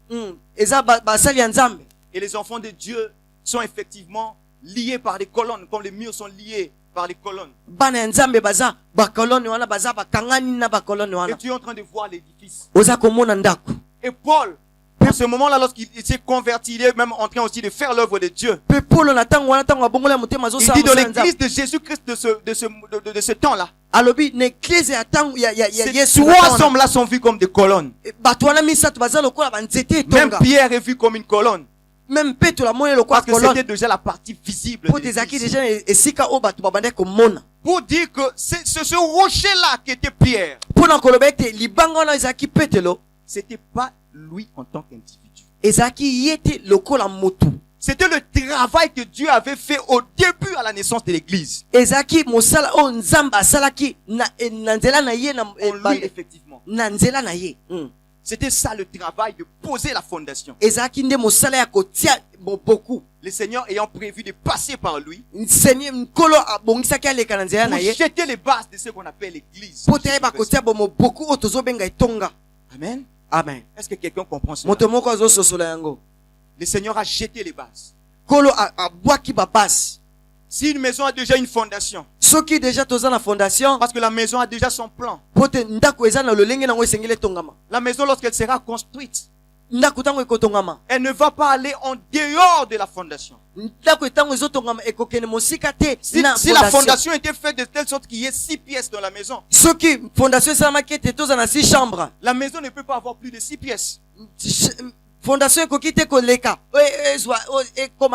Eza basali ya nzambe. Et les enfants de Dieu sont effectivement liés par des colonnes, comme les murs sont liés par les colonnes. Bana ya nzambe baza bakolone wana baza bakangani na bakolone Et wana. tu es en train de voir l'édifice. Oza komona ndako. Et Paul, à ce moment-là, lorsqu'il s'est converti, il est même en train aussi de faire l'œuvre de Dieu. Pe Paulo na tango wana tango abongola motema zo Il sa dit dans mosala nzambe. l'église de Jésus-Christ de ce temps-là, Alobi na église ya tango ya ces Yesu. trois hommes-là sont vus comme des colonnes. Bato wana misato baza lokola banzete Même etonga. Pierre est vu comme une colonne. Même Petro la moye lokola Parce que colonne. c'était déjà la partie visible. Po de tezaki l'église. déjà esika o bato babande komona. Pour dire que c'est ce rocher-là qui était Pierre. Pona koloba ete libanga wana ezaki Petelo, C'était pas lui en tant qu'individu. ezaki yete lokola motu. C'était le travail que Dieu avait fait au début à la naissance de l'église. Ezaki mosala o nzamba asalaki na nzela na ye na En lui, effectivement. na nzela na ye. C'était ça le travail de poser la fondation. Ezaki nde mosala ya kotia beaucoup. Le Seigneur ayant prévu de passer par lui Seigneur nkolo abongisaki aleka na nzela pour na ye. jeter les bases de ce qu'on appelle l'église. Po te ba kotia bomo beaucoup o tozobenga etonga. Amen. Amen. Est-ce que quelqu'un comprend cela? Moto moko azo sosola yango. Le Seigneur a jeté les bases. Kolo abwaki ba base. Si une maison a déjà une fondation, Soki déjà toza na fondation, parce que la maison a déjà son plan. po te ndako eza na lolenge nango esengeli etongama. La maison, lorsqu'elle sera construite, Ndako tango ekotongama. elle ne va pas aller en dehors de la fondation. Ndako etango ezotongama ekokende mosika te Si na la fondation était faite de telle sorte qu'il y ait 6 pièces dans la maison, Soki fondation esalamaki ete toza na 6 chambres. la maison ne peut pas avoir plus de 6 pièces. Fondation ekoki te koleka.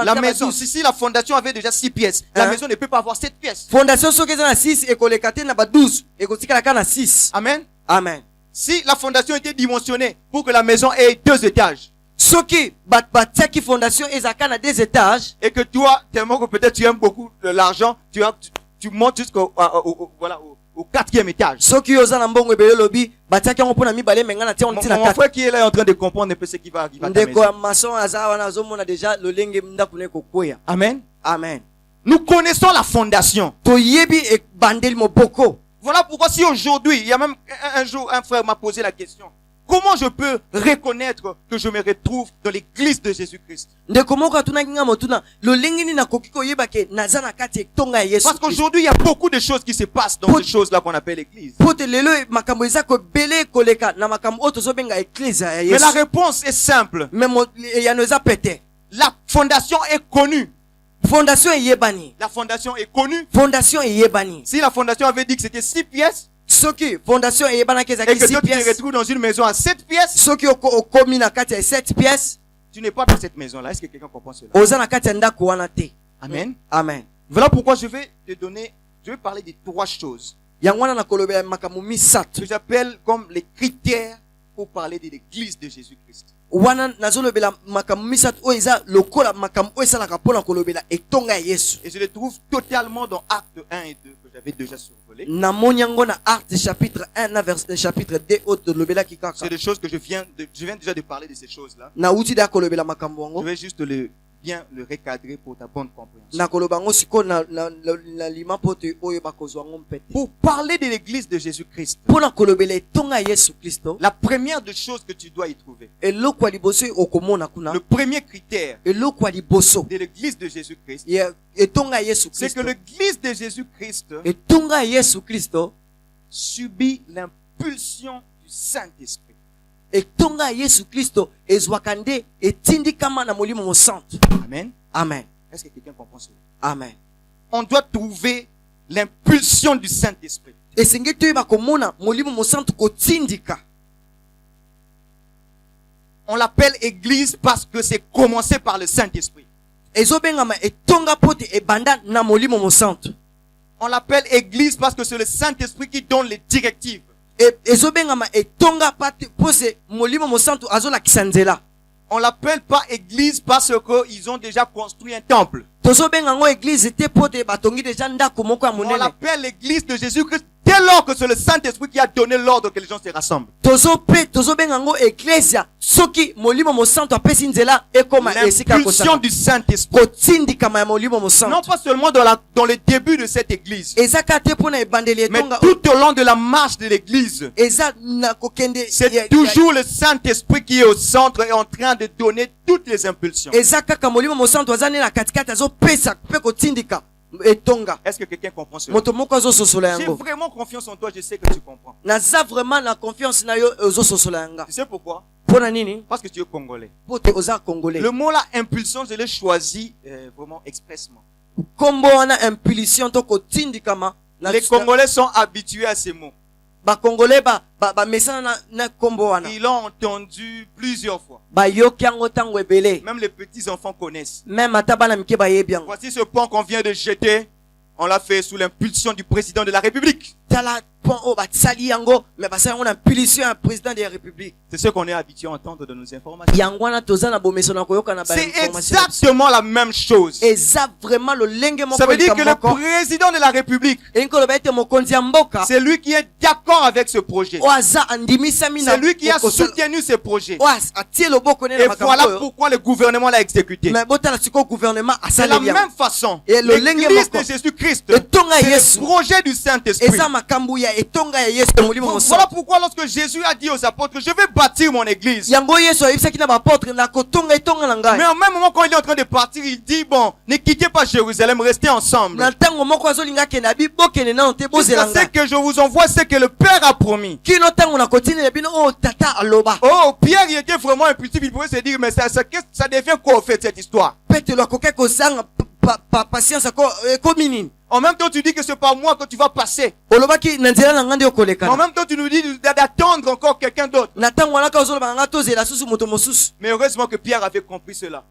La maison, si la fondation avait déjà 6 pièces, la Hein? maison ne peut pas avoir 7 pièces. Fondation soki eza na 6 ekoleka te na ba 12 ekotikala ka na 6. Amen. Amen. Si la fondation était dimensionnée pour que la maison ait 2 étages, Soki batiaki fondation ezaka na 2 étages, et que toi, tellement que peut-être tu aimes beaucoup l'argent, tu montes jusqu'au au 4e étage. soki oza na mbongo ebele lobi batiaki yango mpona mibale menga na tia on tina Mon 4. frère qui est là est en train de comprendre un peu ce qui va arriver à ta Ndeko ya maison. maçon aza wana azomona déjà lolenge ndako ne kokoya. Amen. Amen. Nous connaissons la fondation. Toyebi ebandeli moboko. Voilà pourquoi si aujourd'hui, il y a même un jour, un frère m'a posé la question. Comment je peux reconnaître que je me retrouve dans l'église de Jésus-Christ? Ndeko moko atunaki nga motuna lolenge nini nakoki koyeba ke naza na kati etonga ya Yesu. Parce qu'aujourd'hui, il y a beaucoup de choses qui se passent dans ces choses-là qu'on appelle l'église. Po te lelo makambo eza kobele koleka na makambo oyo tozobenga eklise ya Mais Yesu. la réponse est simple. Mais eyano eza pete. La fondation est connue. Fondation eyebani. La fondation est connue. Fondation eyebani. Si la fondation avait dit que c'était 6 pièces, Soki fondation eyebanaki et ezaki que 6 toi tu te pièces. retrouves dans une maison à 7 pièces, Soki okomi na kati ya 7 pièces, tu n'es pas dans cette maison-là. Est-ce que quelqu'un comprend cela? oza na kati ya ndako wana te. Amen. Amen. Voilà pourquoi je vais parler de 3 choses Yango wana nakolobela makambo misato. que j'appelle comme les critères pour parler de l'église de Jésus-Christ. wana nazolobela makambo misato oyo eza lokola makambo oyo esalaka mpona kolobela etonga ya Yesu. Et je le trouve totalement dans Actes 1 et 2 que j'avais déjà survolé. namoni yango na Actes chapitre 1 na chapitre 2 oyo tolobelaki kaka. C'est des choses que je viens déjà de parler de ces choses-là. nauti da kolobela makambo yango. Je vais juste bien le recadrer pour ta bonne compréhension. nakoloba yango sikoyo na lima mpo te oyo bakozwa yango mpete. Pour parler de l'église de Jésus-Christ, mpona kolobela etonga ya Yesu Kristo, la première des choses que tu dois y trouver, eloko ya liboso oyo okomona kuna, le premier critère eloko ya liboso de l'église de Jésus-Christ, ya etonga ya Yesu c'est que Kristo, l'église de Jésus-Christ etonga ya Yesu Kristo subit l'impulsion du Saint-Esprit. etonga ya Yesu Kristo ezwaka nde etindikama na molimo mosantu. Amen. Amen. Est-ce que quelqu'un comprend cela? Amen. On doit trouver l'impulsion du Saint-Esprit. esengi toyeba komona molimo mosantu kotindika. On l'appelle église parce que c'est commencé par le Saint-Esprit. ezobengama etonga mpo te ebanda na molimo mosantu. On l'appelle église parce que c'est le Saint-Esprit qui donne les directives. ezobengama etonga mpo se molimo mosantu azolakisa nzela. On l'appelle pas église parce qu'ils ont déjà construit un temple. tozobenga ngo église te mpo te batongi deja ndako moko ya On monene. l'appelle l'église de Jésus-Christ dès lors que c'est le Saint-Esprit qui a donné l'ordre que les gens se rassemblent. tozobenga ngo ecclesia soki molimo mosantu apesi nzela ekoma esika ya L'impulsion kosala. du Saint-Esprit. kotindikama ya molimo Non mosantu pas seulement dans le début de cette église, eza kaka te mpo na ebandeli mais etonga, tout au long de la marche de l'église. eza na kokende C'est toujours le Saint-Esprit qui est au centre et en train de donner toutes les impulsions. eza kaka molimo mosantu aza nde na katikati azopesa mpe kotindika etonga. Est-ce que quelqu'un comprend cela? moto moko azososola J'ai yango. vraiment confiance en toi, je sais que tu comprends. naza vraiment na confiance na yo ozososola yanga. Tu sais pourquoi? mpona nini? Parce que tu es congolais. po te oza congolais. Le mot là, impulsion, je l'ai choisi vraiment expressement. kombo wana impulsion to kotindikama na Les Congolais sont habitués à ces mots. bakongolais bamesana na kombo wana Ils l'ont entendu plusieurs fois. bayoki yango ntango ebele. Même les petits enfants connaissent. même ata bana mike bayebi yango. Voici ce pont qu'on vient de jeter. On l'a fait sous l'impulsion du président de la République. tala pont oyo basali yango me basali yango na impulsion ya président de la république. C'est ce qu'on est habitué à entendre de nos informations. yango wana toza na bomeso na koyoka na C'est bainformation. exactement la même chose. eza vraiment lolenge moko Ça veut dire que le moko. président de la République, elingi koloba ete mokonzi ya mboka c'est lui qui est d'accord avec ce projet. oyo aza andimisami na C'est lui qui a kokosala- soutenu ce projet. oyo atie loboko ne Et na makambo voilà oyo. pourquoi le gouvernement l'a exécuté. mais botala sikoyo gouvernement C'est la asaleli yango. même façon. Et le lenge L'église moko. de Jésus-Christ, etonga ya c'est yesu le projet du Saint-Esprit. eza makambo ya etonga ya yesu ya molimo Voilà mosantu. pourquoi lorsque Jésus a dit aux apôtres, je vais bâtir mon église. yango yesu ayebisaki na baapôtre na kotonga etonga na Mais ngai. au même moment quand il est en train de partir, il dit, bon, ne quittez pas Jérusalem, restez ensemble. na ntango moko azolinga akende abi bokende nano te bozela Jusqu'à ce ngai. que je vous envoie ce que le Père a promis. kino ntango na kotinela bino oyo tata aloba. Oh, Pierre, il était vraiment impulsif. Il pouvait se dire, mais ça devient quoi au fait cette histoire? petelo akoki kozanga patience ekomi nini. En même temps, tu dis que c'est par moi que tu vas passer. olobaki na nzela na ngai nde En okolekana. même temps, tu nous dis d'attendre encore quelqu'un d'autre. na ntango wana kaka ozoloba na ngai tozela susu moto mosusu. Mais heureusement que Pierre avait compris cela.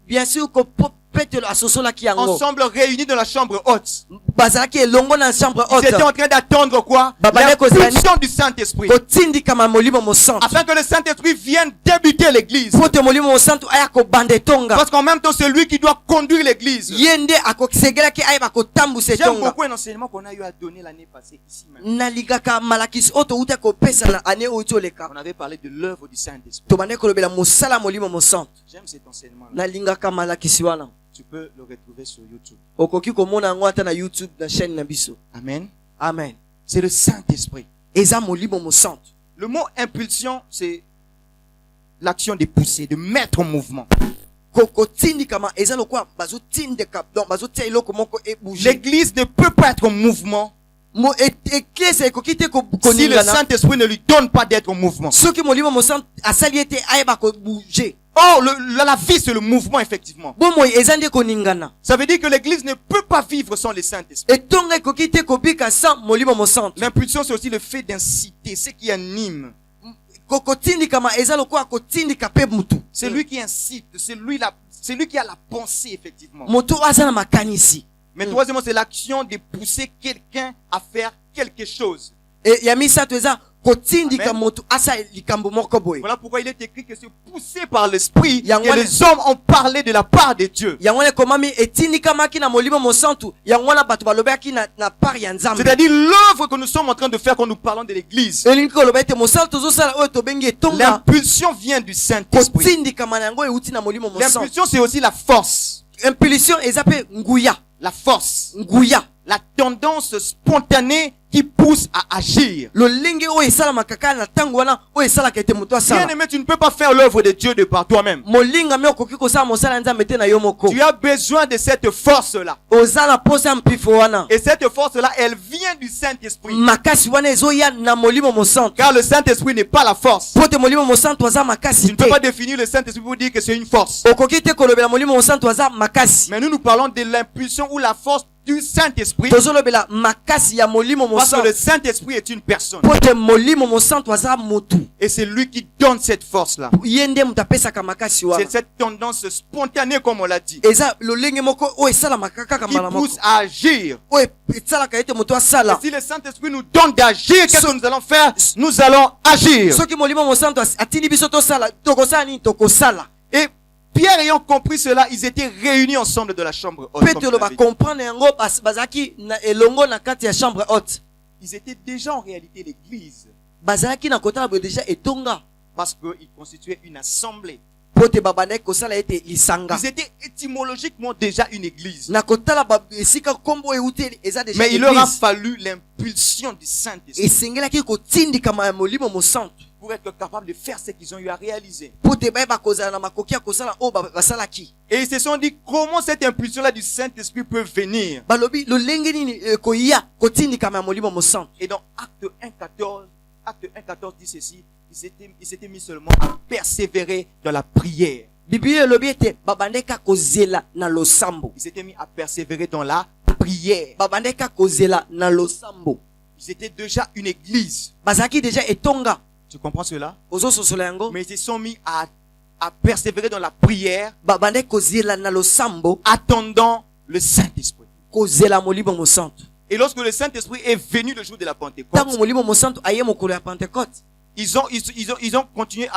bien sûr ko petelo asosolaki yango. Ensemble réunis dans la chambre haute. bazalaki elongo na chambre Ils étaient haute en train d'attendre quoi? Babane L'impulsion du Saint-Esprit. kotindikama molimo mosantu Afin que le Saint-Esprit vienne débuter l'église. po te molimo mosantu aya kobanda etonga. Parce qu'en même temps, c'est lui qui doit conduire l'église. ye nde akosegelaki ayeba kotambusa J'aime etonga. beaucoup un enseignement qu'on a eu à donner l'année passée ici même. nalingaka malakisi oyo touta kopesa na ane oyo tioleka. On avait parlé de l'œuvre du Saint-Esprit. tobandaki kolobela mosala ya molimo mosantu. J'aime cet enseignement-là. nalingaka malakisi wana. Tu peux le retrouver sur YouTube. okoki komona yango ata na youtube na chaîne na biso. Amen. amen. C'est le Saint-Esprit. eza molimo mosantu. Le mot impulsion, c'est l'action de pousser, de mettre en mouvement. kotindikama eza lokola bazotindika donc bazotia eloko moko ebouge. L'église ne peut pas être en mouvement eklese ekoki te si le koningana Saint-Esprit ne lui donne pas d'être en mouvement. soki molimo mosantu asali ete ayeba kobouge. Oh, la vie, c'est le mouvement, effectivement. bomoi eza nde koningana. Ça veut dire que l'église ne peut pas vivre sans le Saint-Esprit. etonga ekoki te kobika sans molimo mosantu. L'impulsion, c'est aussi le fait d'inciter, ce qui anime. kotindikama eza lokola kotindika pe mutu. C'est lui qui incite, c'est lui qui a la pensée, effectivement. moto aza na makanisi. Mais troisièmement, c'est l'action de pousser quelqu'un à faire quelque chose. ya misato eza kotindika Amen. moto asa likambo moko boye. Voilà pourquoi il est écrit que c'est poussé par l'esprit Yango que wana- les hommes ont parlé de la part de Dieu. Yango wana komami etindika maki na molimo mosantu. Yango wana bato balobaki na par ya nzambe. C'est-à-dire l'œuvre que nous sommes en train de faire quand nous parlons de l'église. Elingi koloba ete mosala tozosala oyo tobengi etonga. L'impulsion vient du Saint-Esprit. Kotindika mana yango euti na molimo mosantu. L'impulsion, c'est aussi la force. Impulsion eza pe nguya. La force. Nguya. La tendance spontanée qui pousse à agir. Lolenge oyo esalamaka kaka na ntango wana oyo esalaka ete moto asala. Bien aimé, tu ne peux pas faire l'œuvre de Dieu de par toi-même. Molinga me okoki kosala mosala ya nzambe te na yo moko. Tu as besoin de cette force-là. Oza na posa ya mpifo wana. Et cette force-là, elle vient du Saint-Esprit. Makasi wana ezoya na molimo mosantu. Car le Saint-Esprit n'est pas la force. Po te molimo mosantu aza Tu makasi ne peux te. pas définir le Saint-Esprit pour dire que c'est une force. Okoki te kolobela molimo mosantu aza makasi. Mais nous parlons de l'impulsion ou la force du Saint-Esprit. Tozolobela makasi ya molimo Parce que mosantu. le Saint-Esprit est une personne. Po te molimo mosantu aza motu. Et c'est lui qui donne cette force-là. Ye nde moto apesaka makasi wana. C'est cette tendance spontanée, comme on l'a dit, Eza lolenge moko oyo esalamaka kaka qui mbala moko. pousse à agir. Oyo esalaka ete moto Et asala. si le Saint-Esprit nous donne d'agir, qu'est-ce que nous allons faire? Nous allons agir. Soki molimo mosantu atindi biso tosala, tokosala nini tokosala. Et Pierre ayant compris cela, ils étaient réunis ensemble de la chambre haute. comme Petro tu ba l'avais dit. comprendre yango bazaki na elongo na kati ya chambre haute. Ils étaient déjà en réalité l'église. Bazalaki na kotala boye déjà etonga. Parce qu'ils constituaient une assemblée. Pote babandaki kosala ete lisanga. Ils étaient étymologiquement déjà une église. Na kotala esika kombo euti eza déjà Mais il leur a église. fallu l'impulsion du Saint-Esprit Esengelaki kotindikama ya molimo mosantu. pour être capable de faire ce qu'ils ont eu à réaliser. Pote bayeba kozala na makoki ya kosala oyo basalaki. Et ils se sont dit comment cette impulsion-là du Saint-Esprit peut venir. Balobi lolenge nini koya kotindikama ya molimo mosantu. Et dans Acte 1,14 dit ceci, ils s'étaient mis seulement à persévérer dans la prière. Biblia elobi ete babandeka kozela na losambo. Ils s'étaient mis à persévérer dans la prière. Babandeka kozela na losambo. Ils étaient déjà une église. Bazalaki déjà etonga. Tu comprends cela? Ozososola yango. Mais ils se sont mis à persévérer dans la prière, Babande kozela na losambo. attendant le Saint-Esprit. Kozela molimo mosantu. Et lorsque le Saint-Esprit est venu le jour de la Pentecôte, Tango molimo mosantu aye mokolo ya Pentecôte. ils ont continué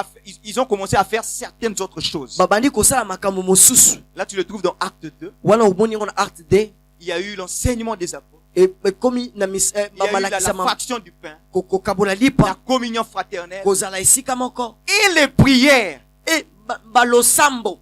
ils ont commencé à faire certaines autres choses. Babandi kosala makambo mosusu. Là, tu le trouves dans Acte 2. Wana oboni ngo na acte 2. Il y a eu l'enseignement des apôtres. Et komi na Il y a eu la fraction du pain, kokabola la lipa. communion fraternelle Kozala esika moko. et les prières. Et balosambo.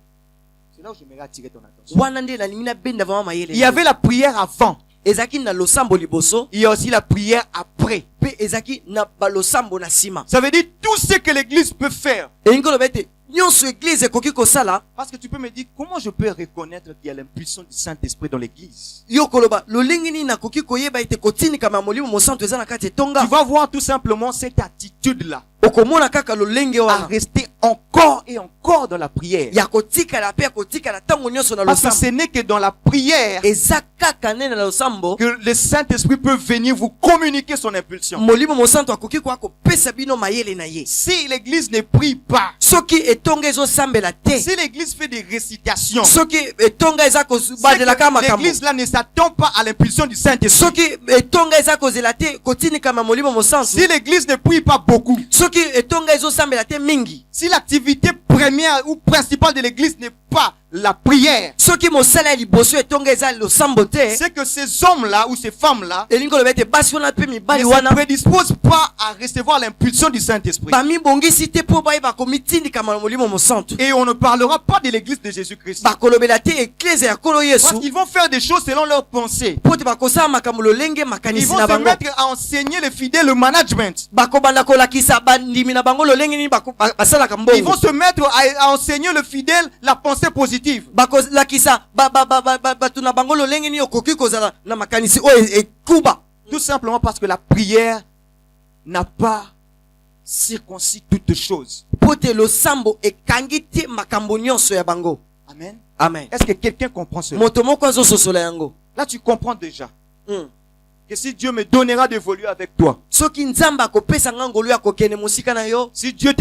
C'est là où j'aimerais attirer ton attention. Wana nde na limina benda vama mayele. Il y avait la prière avant. Ezaki na losambo liboso. Il y a aussi la prière après. Pe ezaki na balosambo na sima. Ça veut dire tout ce que l'église peut faire. Et ngolo bete nyonso église ekoki kosala. Parce que tu peux me dire, comment je peux reconnaître qu'il y a l'impulsion du Saint-Esprit dans l'église? Yo koloba lolenge nini nakoki koyeba ete kotindika ma molimo mosantu eza na kati etonga. Tu vas voir tout simplement cette attitude-là. Okomona kaka lolenge À wana. rester encore et encore dans la prière. Ya kotikala pe ya kotikala tango nyonso na Parce que losambo. ce n'est que dans la prière Eza kaka nene na losambo. que le Saint-Esprit peut venir vous communiquer son impulsion. Molimo mosantu akoki kwa kopesa bino mayele na ye. Si l'église ne prie pas, Soki etonga ezosambela te. si l'église fait des récitations, Soki etonga eza c'est kozela que kaka makambo. l'église là ne s'attend pas à l'impulsion du Saint-Esprit. Soki etonga eza kozela te kotindika ma molimo mosantu. Si l'église ne prie pas beaucoup, Soki etonga ezosambela te mingi. si l'activité première ou principale de l'église n'est pas la prière, Soki mosala ya liboso etonga eza losambo te. c'est que ces hommes-là ou ces femmes-là Elingo loba ete basi wana pe ne mibali se wana prédisposent pas à recevoir l'impulsion du Saint-Esprit. bamibongisi te po bayeba komitindika ma molimo mosantu. Et on ne parlera pas de l'église de Jésus-Christ. Bakolobela te eklese ya kolo Parce Yesu. qu'ils vont faire des choses selon leurs pensées. Po te bakosala makambo lolenge Ils makanisi vont na se bango. mettre à enseigner les fidèles le management. Bakobanda kolakisa bandimi na bango lolenge nini basalaka Ils vont mbongo. se mettre à enseigner le fidèle la pensée positive. Bakolakisa batu na bango lolenge nini okoki kozala na makanisi oyo ekuba. Tout simplement parce que la prière n'a pas circoncis toutes choses. Po te losambo ekangi te makambo nyonso ya bango. Amen. Amen. Est-ce que quelqu'un comprend cela? Moto moko azososola yango. Là, tu comprends déjà que si Dieu me donnera d'évoluer avec toi, Soki nzamba akopesa nga ngolu ya kokende mosika na yo. si Dieu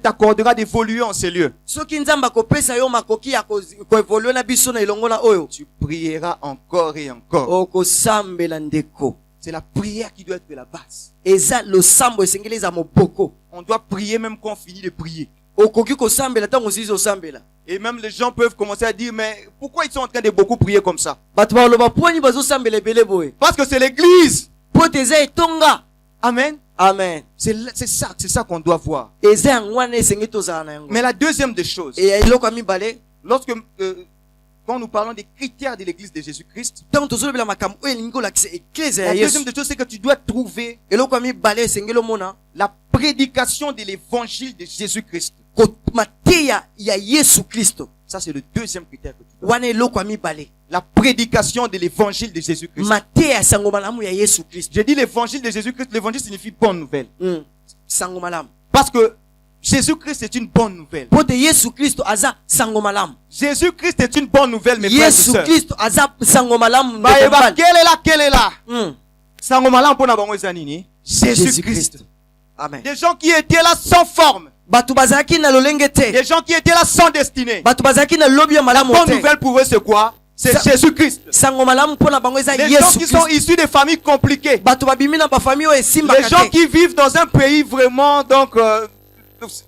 t'accordera d'évoluer en ces lieux, Soki nzamba akopesa yo makoki ya koevolue na biso na ilongo na oyo. tu prieras encore et encore. Okosambela ndeko. C'est la prière qui doit être la base. eza losambo esengeli eza moboko. On doit prier même quand on finit de prier. Okoki kosambela tango osili osambela. Et même les gens peuvent commencer à dire, mais pourquoi ils sont en train de beaucoup prier comme ça? Bato baloba poni bazosambela ebele boye. Parce que c'est l'église. Po te eza etonga. Amen. Amen. C'est ça qu'on doit voir. Eza yango wana esengi tozala na yango. Mais la deuxième des choses, Et eloko ya mibale, lorsque quand nous parlons des critères de l'église de Jésus-Christ, tango tozolobela makambo oyo elingi kolakisa eklezia la ya deuxième Yesu. des choses, c'est que tu dois trouver Eloko ya mibale esengeli omona la prédication de l'évangile de Jésus-Christ. mateya ya Yesu Kristo. Ça, c'est le deuxième critère que tu dois. Wana eloko ya mibale. La prédication de l'évangile de Jésus-Christ. Mateya sango malamu ya Yesu Kristo. J'ai dit l'évangile de Jésus-Christ. L'évangile signifie bonne nouvelle. Sango malamu. Parce que Jésus-Christ est une bonne nouvelle. Pote Yesu Kristo aza sango malamu. Jésus-Christ est une bonne nouvelle, mes frères et Yesu sœurs. Kristo aza sango malamu. Quelle est là? Sango malamu pona bango ezanini? Jésus-Christ. Amen. Des gens qui étaient là sans forme. Batu bazaki na lolenge te. Des gens qui étaient là sans destinée. Batu bazaki na lobi ya malamu te. La bonne nouvelle pour eux, c'est quoi? C'est Jésus-Christ. Sango malamu pona bango eza Les Yesu gens qui sont issus de familles compliquées. Batu babimi na ba famille o esimba Les gens qui vivent dans un pays vraiment, donc,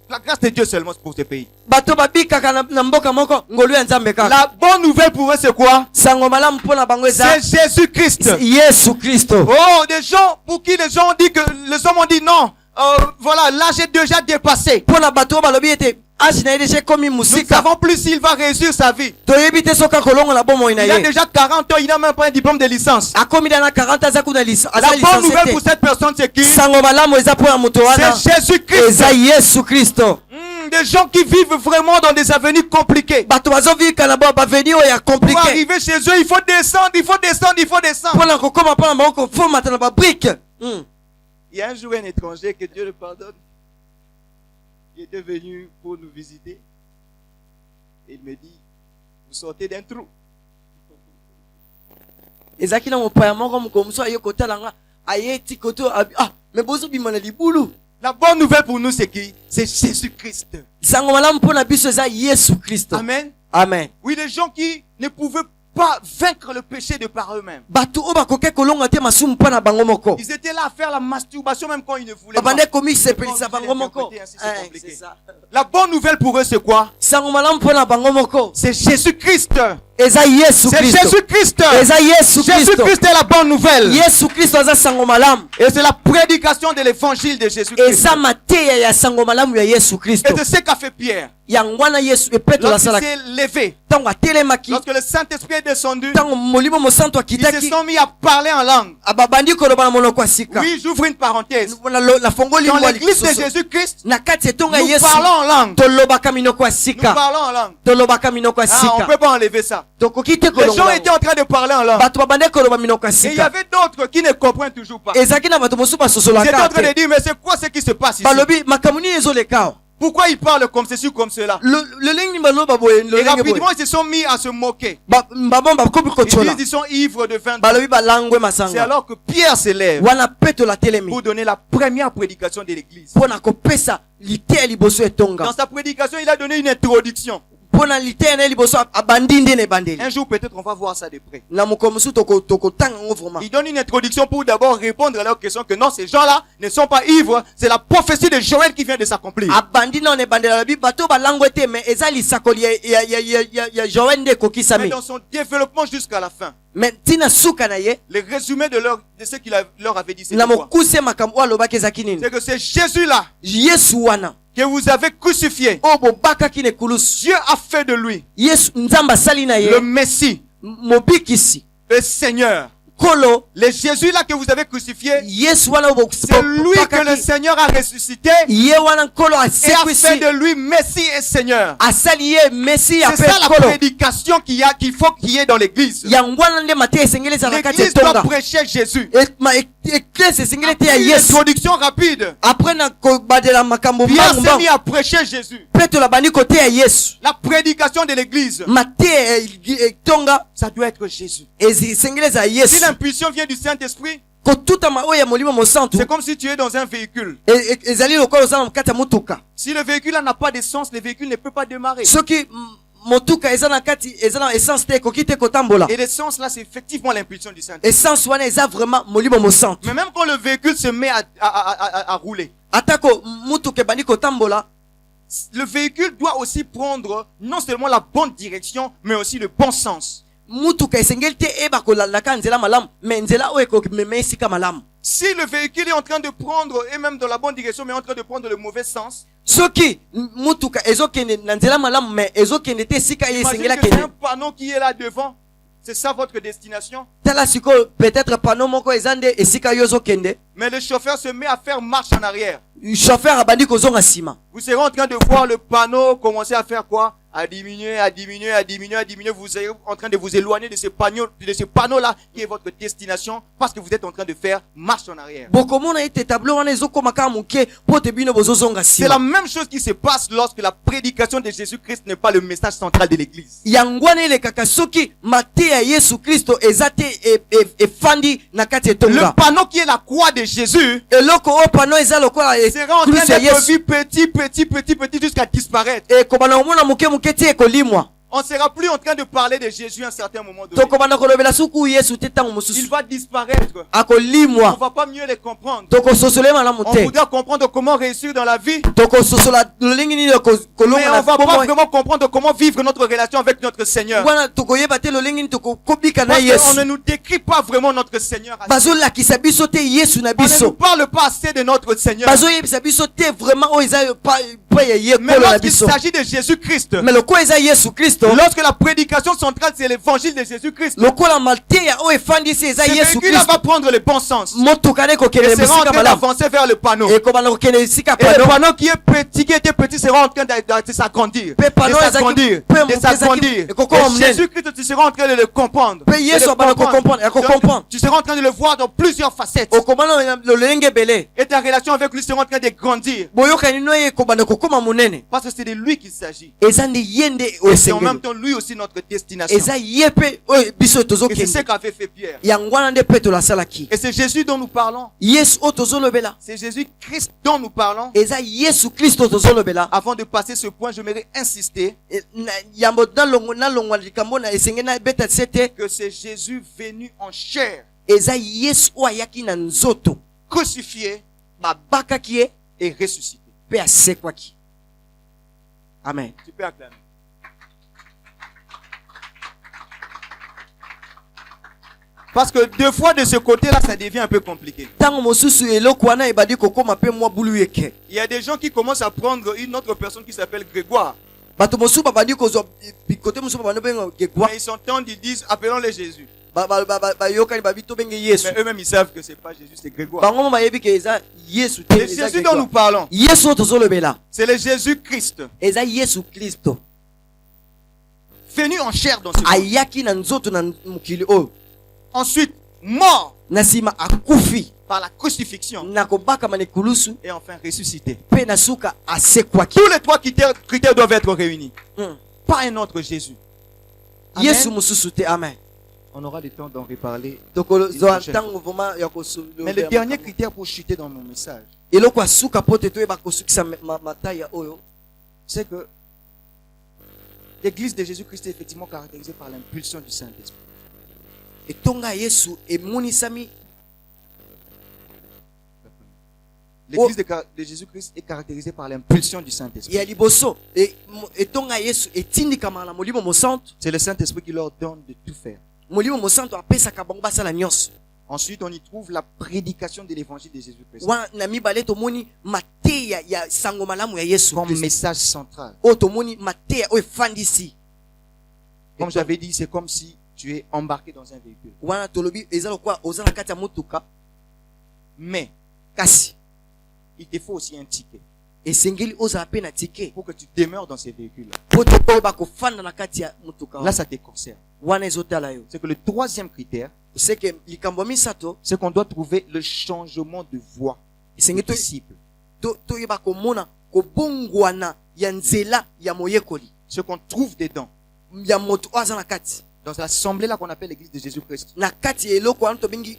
la grâce de Dieu seulement pour ce pays. Bato babikaka na mboka moko ngolu ya Nzambe kaka. La bonne nouvelle pour eux, c'est quoi? Sango malamu pona bango eza C'est Jésus-Christ. Yesu Kristo. Oh, des gens pour qui les gens ont dit que les hommes ont dit non. Voilà, l'âge est déjà dépassé. Pona bato balobi ete âge na yede komi Nous ne musika. savons plus s'il va réussir sa vie. Toyebi te soka kolongo na bomo ina Il a ye. déjà 40 ans, il n'a même pas un diplôme de licence. Akomi na 40 aza kuna licence. La bonne nouvelle pour cette personne, c'est qui? Sango malamu eza pona muto wana. C'est Jésus-Christ. Eza Yesu Kristo. Des gens qui vivent vraiment dans des avenirs compliqués. Bato bazovika na bo baveni o ya Pour compliqué. arriver chez eux, il faut descendre, il faut descendre, il faut descendre. Pona kokoma pona bango fomata na ba brique. Il y a un jour un étranger, que Dieu le pardonne, qui était venu pour nous visiter. Et il me dit, vous sortez d'un trou. Ezaki na mopaya moko mukomuso ayo kotala nga ayeti koto ah mais bozo bimana libulu. La bonne nouvelle pour nous, c'est qui? C'est Jésus-Christ. Sango malamu pona biso eza Yesu Kristo. Amen. Amen. Oui, les gens qui ne pouvaient pas vaincre le péché de par eux-mêmes. Bato o bakoke kolonga te masumu pona bango moko. Ils étaient là à faire la masturbation même quand ils ne voulaient pas. Babande komi sepelisa bango moko. C'est ça. La bonne nouvelle pour eux, c'est quoi? Sango malamu pona bango moko. C'est Jésus-Christ. Eza Yesu C'est Kristo. Jésus-Christ. Eza Yesu Kristo. Jésus-Christ est la bonne nouvelle. Yesu Kristo aza sango malamu. Et c'est la prédication de l'évangile de Jésus-Christ. Eza mateya ya sango malamu ya Yesu Kristo. Et c'est ce qu'a fait Pierre. Yangwana Yesu epeto la Lorsqu'il sala. s'est levé, Tango atelemaki. lorsque le Saint-Esprit est descendu, Tango molimo mosanto ils se akitaki. sont mis à parler en langue. Ababandi koloba na monoko ya sika. Oui, j'ouvre une parenthèse. Na fongoli Dans mwa l'église de lisoso. Jésus-Christ, Na kati etonga nous Yesu. parlons en langue. Tolobaka minoko ya Nous sika. parlons en langue. Tolobaka minoko ya Ah, on ne sika. peut pas enlever ça. Tokoki te Les gens kolonga. étaient en train de parler en langue. Bato babande koloba minoko ya Et il y sika. avait d'autres qui ne comprennent toujours pas. Ezaki na bato mosusu Ils étaient en basosolaka train de te. dire, mais c'est quoi ce qui se passe ici? Balobi makambo nini ezoleka. Pourquoi ils parlent comme ceci ou comme cela? Lolenge baloba boye Et lolenge boye. rapidement, ils se sont mis à se moquer. Babon bakomi Ils kotola. disent, ils sont ivres de vin. Balobi balangwe C'est masanga. alors que Pierre s'élève Wana peto la telemi. pour donner la première prédication de l'église. Pona kopesa lite liboso Dans etonga. sa prédication, il a donné une introduction. Pona lite na liboso abandinde ne bandeli. Un jour, peut-être, on va voir ça de près. Na mukomusu toko tanga ngo vraiment. Il donne une introduction pour d'abord répondre à leur question que non, ces gens-là ne sont pas ivres. C'est la prophétie de Joël qui vient de s'accomplir. Abandi na ne bandela bi bato balangwe te mais ezali sakoli ya Joël nde Mais kokisami. dans son développement jusqu'à la fin, Mais tina suka na ye le résumé de ce qu'il leur avait dit, c'est na quoi? mokuse makambo alobaki ezaki nini. C'est que c'est Jésus-là Yesu wana que vous avez crucifié. o bobakaki ne kulusu. Dieu a fait de lui Yesu nzamba sali na ye le Messie, mobikisi le Seigneur. kolo. Le Jésus-là que vous avez crucifié, Yesu wana c'est lui que le Seigneur a ressuscité ye wana kolo et a fait asekwisi de lui Messie et Seigneur. asali ye Messi C'est ape ça la kolo. prédication qu'il faut qu'il y ait dans l'église. Yangwana nde mate esengeli ezala kati L'église doit etonga. prêcher Jésus. Eklese esengeli te ya Une Yesu. introduction rapide. Après na kobadela makambo Pierre s'est mbangu mis à prêcher Jésus. peto la bandi kote ya Yesu. La prédication de l'église, Mate etonga ça doit être Jésus. esengeli za Si Yesu. l'impulsion vient du Saint-Esprit, Kotuta ma oya molimo mosantu. c'est comme si tu es dans un véhicule. Ezali lokola ozala mkata mutuka. Si le véhicule n'a pas d'essence, le véhicule ne peut pas démarrer. Soki motuka eza na kati eza na essence te koki te kotambola. Et l'essence là, c'est effectivement l'impulsion du Saint-Esprit. Essence wana eza vraiment molimo mosantu. Mais même quand le véhicule se met à rouler, Atako mutuka ebandi kotambola, le véhicule doit aussi prendre non seulement la bonne direction, mais aussi le bon sens. mutuka esengeli te eba kolalaka nzela malamu, mais nzela oyo ekomema esika malamu. Si le véhicule est en train de prendre, et même dans la bonne direction, mais en train de prendre le mauvais sens, Soki mutuka ezokende na nzela malamu mais ezokende te esika ye imagine esengela que c'est un kende. panneau qui est là devant. C'est ça votre destination. Tala siko peut-être panneau moko ezande esika yo ezokende. Mais le chauffeur se met à faire marche en arrière. Chauffeur abandi kozonga sima. Vous serez en train de voir le panneau commencer à faire quoi? À diminuer, à diminuer, à diminuer, à diminuer. Vous serez en train de vous éloigner de ce panneau-là qui est votre destination parce que vous êtes en train de faire marche en arrière. Bokomona ete tableau wana ezokoma ka muke po te bino bozozonga C'est la sima. même chose qui se passe lorsque la prédication de Jésus-Christ n'est pas le message central de l'église. Yangwana elekaka soki mate ya Yesu Kristo ezate efandi na kati Le etonga. panneau qui est la croix de Jésus Eloko o panneau eza lokola sera en train Kristo ya d'être Yesu. vu petit jusqu'à disparaître. Ekobana omona muke muke te ekolimwa. On ne sera plus en train de parler de Jésus à un certain moment donné. Tokobana kolobela suku Yesu te tango Il mosusu. va disparaître. On Akolimwa. ne va pas mieux les comprendre. Tokososole malamu On te. voudra comprendre comment réussir dans la vie, Tokososola lolingi nini mais kolonga on na ne va pas bomoi. vraiment comprendre comment vivre notre relation avec notre Seigneur. Wana tokoyeba te lolingi nini tokobika na Parce qu'on Yesu. ne nous décrit pas vraiment notre Seigneur. Bazolakisa biso te Yesu na On ne nous biso. parle pas assez de notre Seigneur. Bazoyebisa biso te vraiment oyo eza pa ya ye Mais kolo na lorsqu'il biso. s'agit de Jésus-Christ, Mais lokola eza Yesu Kristo, lorsque la prédication centrale c'est l'évangile de Jésus-Christ, lokola mateya oyo efandisi eza ce Yesu véhicule-là Kristo, va prendre le bon sens. motuka ne Et kokende sera en bisika train malamu. d'avancer vers le panneau. Ekobana kokende esika Et le pano. panneau qui est petit, qui était petit, sera en train de s'agrandir. Pe panneau De ezaki- s'agrandir. pe De moto s'agrandir. ezaki- ekokoma Et munene. Jésus-Christ, tu seras en train de le comprendre. Pe Yesu De le abana comprendre. comprendre. Tu seras en train de le voir dans plusieurs facettes. Okomana lolenge bele. Et ta relation avec lui sera en train de grandir. Boyokani no ye ekobana kokoma munene. Parce que c'est de lui qu'il s'agit. Eza nde yende Et c'est en osengeli. même temps lui aussi notre destination. Eza ye pe oyo biso Et c'est ce tozokende. qu'avait fait Pierre. Yangwana nde pe tolasalaki. Et c'est Jésus dont nous parlons. Yesu oyo tozolobela. C'est Jésus-Christ dont nous parlons. Eza Yesu Kristo tozolobela. Avant de passer ce point, j'aimerais insister Yambo nalongwa likambo na esenge na beta sete. que c'est Jésus venu en chair, Eza Yesu oyo ayaki na nzoto. crucifié Babakaki ye et ressuscité. pe asekwaki. Amen. Tu peux acclamer. Parce que deux fois de ce côté-là, ça devient un peu compliqué. Tango mosusu eloko wana ebadi kokoma pe mwa bulu yeke. Il y a des gens qui commencent à prendre une autre personne qui s'appelle Grégoire. Bato mosusu babandi kozwa bikote mosusu babandi benga gegwa. Mais ils s'entendent, ils disent, appelons-les Jésus. Bayokani babi to benge Yesu. Mais eux-mêmes, ils savent que c'est pas Jésus, c'est Grégoire. Bango mo bayebi ke eza Yesu te C'est eza Jésus dont nous gegwa. parlons. Yesu oyo tozolobela. C'est le Jésus-Christ, Eza Yesu Kristo. venu en chair dans ce monde. Ayaki na nzoto na mukili oyo. Ensuite, mort Na sima akufi. par la crucifixion. Na kobakama na ekulusu. Et enfin ressuscité. Pe na suka asekwaki. Tous les trois critères doivent être réunis. Mm. Pas un autre Jésus. Amen. Yesu mosusu te. Amen. On aura le temps d'en reparler. Tokozwa ntango vraiment ya kosu. Mais le dernier critère pour chuter dans mon message, eloko asuka po te toyeba kosukisa mataya oyo. c'est que l'église de Jésus-Christ est effectivement caractérisée par l'impulsion du Saint-Esprit. Etonga Yesu emunisami. L'église de Jésus-Christ est caractérisée par l'impulsion du Saint-Esprit. Ya liboso etonga Yesu etindikama na molimo mosantu. C'est le Saint-Esprit qui leur donne de tout faire. Molimo mosantu apesaka bango basala nyonso. Ensuite, on y trouve la prédication de l'évangile de Jésus-Christ Wa na mibale tomoni mateya ya sango malamu ya Yesu comme Kristo. message central. O tomoni mateya o efandisi. Comme j'avais dit, c'est comme si tu es embarqué dans un véhicule. Wana tolobi ezalo kwa ozala kati ya mutuka Mais kasi il te faut aussi un ticket esengeli ozala pe na ticket pour que tu demeures dans ces véhicules-là. po te oyeba kofanda na kati ya mutuka. Là, ça te concerne. Wana ezotala yo. C'est que le troisième critère, C'est que likambo misato c'est qu'on doit trouver le changement de voie esengi du disciple. toyeba komona kobongwana ya nzela ya moyekoli Ce qu'on trouve dedans, ya moto oyo aza na kati dans l'assemblée là qu'on appelle l'église de Jésus-Christ, na kati ya eloko wana tobengi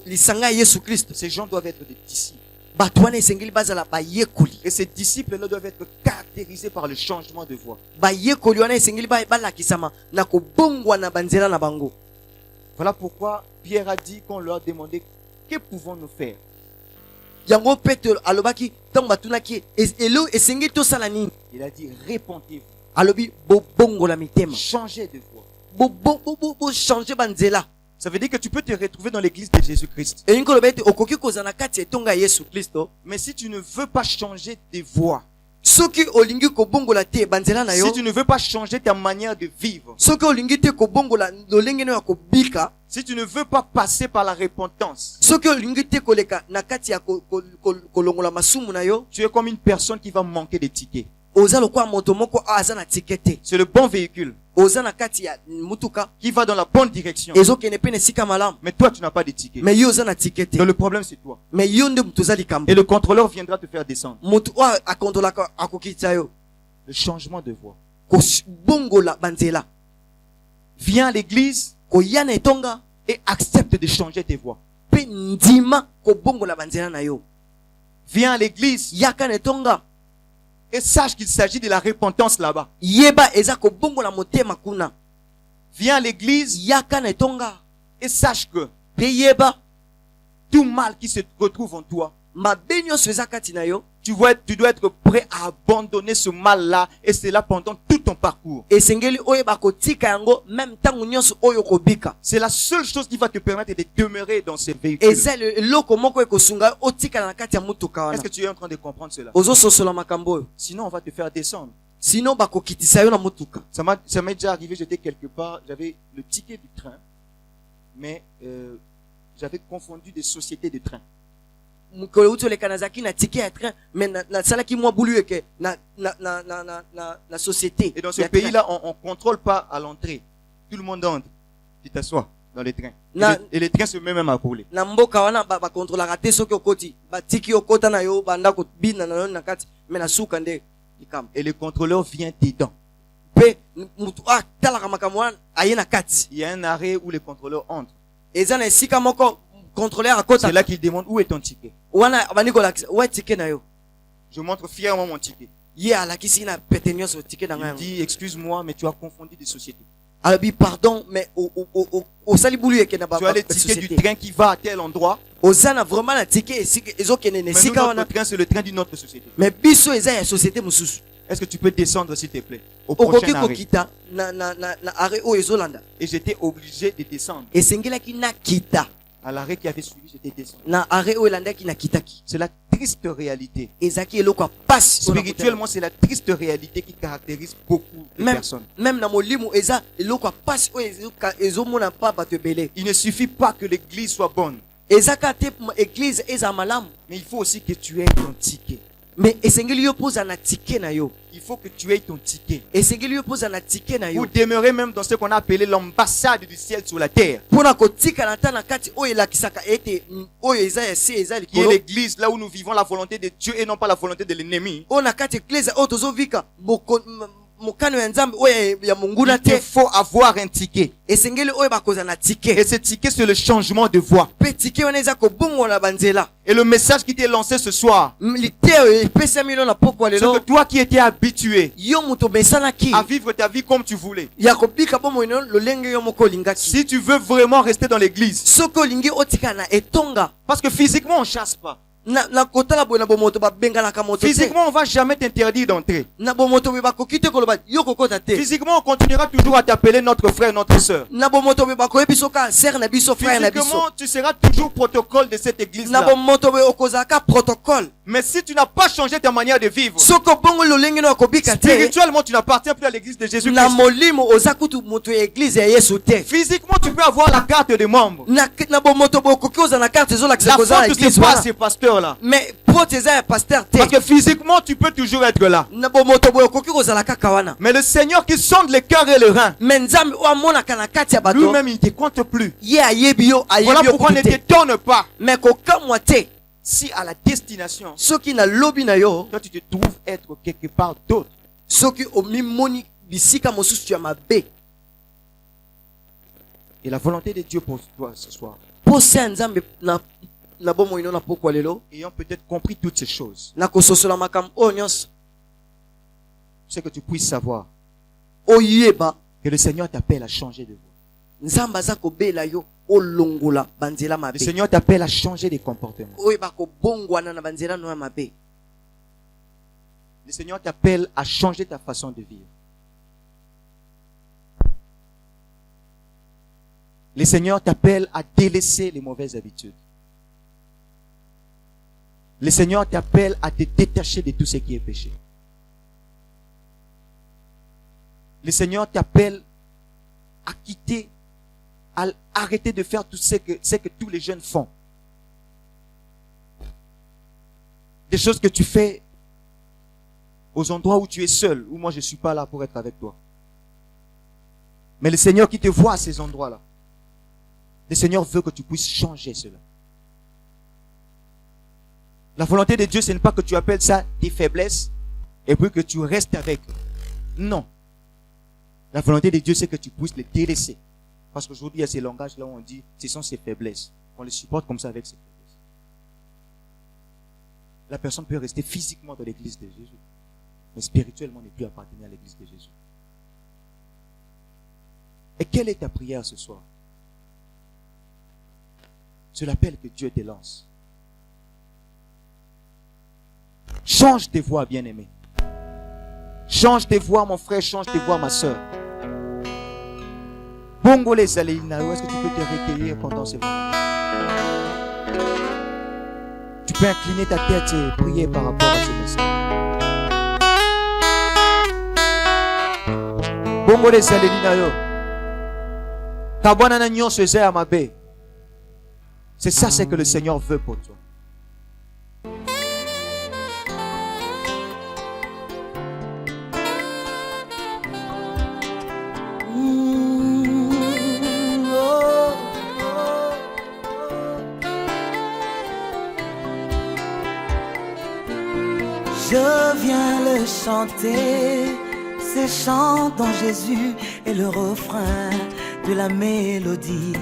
lisanga ya Yesu Kristo. ces gens doivent être des disciples. bato wana esengeli bazala bayekoli. Et ces disciples-là doivent être caractérisés par le changement de voix. Bayekoli wana esengeli balakisama na kobongwa na banzela na bango. Voilà pourquoi Pierre a dit qu'on leur demandait que pouvons-nous faire. Yango Petro alobaki tango batunaki elo esengeli tosala nini? Il a dit répentez-vous. Alobi bobongola mitema. Changez de voix. Bo changer banzela. Ça veut dire que tu peux te retrouver dans l'église de Jésus-Christ. Elingo lobete okoki kozana kati etonga Yesu Kristo. Mais si tu ne veux pas changer de voix, Soki olingi kobongola te banzela na yo. si tu ne veux pas changer ta manière de vivre, Soki olingi te kobongola lolenge no ya kobika. si tu ne veux pas passer par la repentance, Soki olingi te koleka na kati ya kolongola masumu na yo. tu es comme une personne qui va manquer de tickets. Oza lokwa moto moko aza na tikete. C'est le bon véhicule Oza na kati ya mutuka. qui va dans la bonne direction. Ezo kene pe nesika malamu. Mais toi, tu n'as pas de ticket. Mais yo oza na tikete. Donc le problème, c'est toi. Mais yo nde mutu oza likambo. Et le contrôleur viendra te faire descendre. Mutu wa akondolaka akokitisa yo. Le changement de voix. Kobongola banzela. Viens à l'église Koya na etonga. et accepte de changer tes voix. Pe ndima kobongola banzela na yo. Viens à l'église Yaka na etonga. et sache qu'il s'agit de la repentance là-bas. Yeba eza kobongola motema kuna. Viens à l'église Yaka na etonga. et sache que Pe yeba tout mal qui se retrouve en toi, mabe nyonso eza kati na yo. tu dois être prêt à abandonner ce mal-là et c'est là pendant tout ton parcours. Esengeli oyeba kotika yango même tango nyonso oyo kobika. C'est la seule chose qui va te permettre de demeurer dans ces véhicules. Eza eloko moko ekosunga otika na kati ya mutuka wana. Est-ce que tu es en train de comprendre cela? Ozo sosola makambo oyo. Sinon, on va te faire descendre. Sinon bakokitisa yo na mutuka. Ça m'est déjà arrivé, j'étais quelque part, j'avais le ticket du train, mais j'avais confondu des sociétés de train. Mukolo utoleka nazaki na ticket ya train mais na salaki mwa bulu eke na société. Et dans ce pays-là, on contrôle pas à l'entrée. Tout le monde entre. Tu t'assois dans les trains. Et les trains se mettent même à rouler. Na mboka wana ba contrôlera te soki okoti. Ba tiki okota na yo banda ko bina na na kati mais na suka nde ikam. Et le contrôleur vient dedans. Pe mutu talaka makambo wana aye na kati. Il y a un arrêt où le contrôleur entre. Eza na sika moko contrôleur akota. C'est là qu'il demande où est ton ticket. Wana baniko la ouais ticket na yo. Je montre fièrement mon ticket. Ye alakisi na petenyo so ticket na Il dit excuse-moi mais tu as confondu des sociétés. Alabi pardon mais au salibulu yeke na ba. Tu as le ticket du train qui va à tel endroit. Ozana vraiment la ticket ezo kene ne sika wana. Notre train c'est le train d'une autre société. Mais biso eza ya société mususu. Est-ce que tu peux descendre s'il te plaît au prochain arrêt? Kita na arrêt o ezolanda. Et j'étais obligé de descendre. Esengelaki na kita. À l'arrêt qui avait suivi, j'étais descendu. Na arrêt o elandaki na kitaki. C'est la triste réalité. Ezaki eloko passe. Spirituellement, c'est la triste réalité qui caractérise beaucoup de personnes. Même na molimu eza eloko passe o ezomona pa bato ebele. Il ne suffit pas que l'église soit bonne. Ezaka te église eza malamu. Mais il faut aussi que tu aies ton ticket. Mais esengeli yo poza na ticket na yo. Il faut que tu aies ton ticket. Esengeli yo poza na ticket na yo. Pour demeurer même dans ce qu'on a appelé l'ambassade du ciel sur la terre. Pona kotika na ta na kati oyo elakisaka ete oyo eza ya se eza likolo. Qui est l'église là où nous vivons la volonté de Dieu et non pas la volonté de l'ennemi. On a kati église oyo tozovika mokano ya nzambe oyo ya munguna te. Il faut avoir un ticket. Esengeli oyo bakoza na ticket. Et ce ticket c'est le changement de voix. Pe ticket wana eza kobongola banzela. Et le message qui t'est lancé ce soir, c'est que toi qui étais habitué à vivre ta vie comme tu voulais. Si tu veux vraiment rester dans l'église, parce que physiquement on chasse pas. Physiquement on va jamais t'interdire d'entrer. Physiquement on continuera toujours à t'appeler notre frère, notre sœur. Physiquement tu seras toujours protocole de cette église là. Mais si tu n'as pas changé ta manière de vivre, spirituellement tu n'appartiens plus à l'église de Jésus-Christ. Physiquement tu peux avoir la carte de membre. La faute se passe ces pasteurs là. Mais parce que physiquement tu peux toujours être là. Mais le Seigneur qui sonde les cœurs et les reins, lui-même il ne te compte plus. Voilà pourquoi ne t'étonne pas si à la destination toi tu te trouves être quelque part d'autre. Et la volonté de Dieu pour toi ce soir, na bomoi no na pokwa lelo ayant peut-être compris toutes ces choses, na kososola makambo oyo nyonso c'est que tu puisses savoir oyeba que le Seigneur t'appelle à changer de voie. nzambe aza kobela yo olongola banzela Le mabe Seigneur t'appelle à changer des comportements. oyeba kobongwana na banzela no ya mabe. Le Seigneur t'appelle à changer ta façon de vivre. Le Seigneur t'appelle à délaisser les mauvaises habitudes. Le Seigneur t'appelle à te détacher de tout ce qui est péché. Le Seigneur t'appelle à quitter, à arrêter de faire tout ce que tous les jeunes font. Des choses que tu fais aux endroits où tu es seul, où moi je ne suis pas là pour être avec toi. Mais le Seigneur qui te voit à ces endroits-là, le Seigneur veut que tu puisses changer cela. La volonté de Dieu, ce n'est pas que tu appelles ça tes faiblesses et puis que tu restes avec. Non. La volonté de Dieu, c'est que tu puisses les délaisser. Parce qu'aujourd'hui, il y a ces langages-là où on dit, ce sont ses faiblesses. On les supporte comme ça avec ses faiblesses. La personne peut rester physiquement dans l'église de Jésus, mais spirituellement n'est plus appartenir à l'église de Jésus. Et quelle est ta prière ce soir? C'est l'appel que Dieu te lance. Change tes voix, bien-aimé. Change tes voix, mon frère, change tes voix, ma soeur. Bongo les Aléina, où est-ce que tu peux te recueillir pendant ces moments? Tu peux incliner ta tête et prier par rapport à ce message. Bongo les Aléina, yo. Kabwana na nyonso eza ya mabe. C'est ça, c'est que le Seigneur veut pour toi. Je viens le chanter, ces chants dont Jésus est le refrain de la mélodie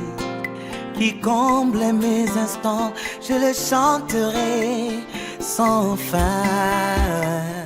qui comble mes instants, je le chanterai sans fin.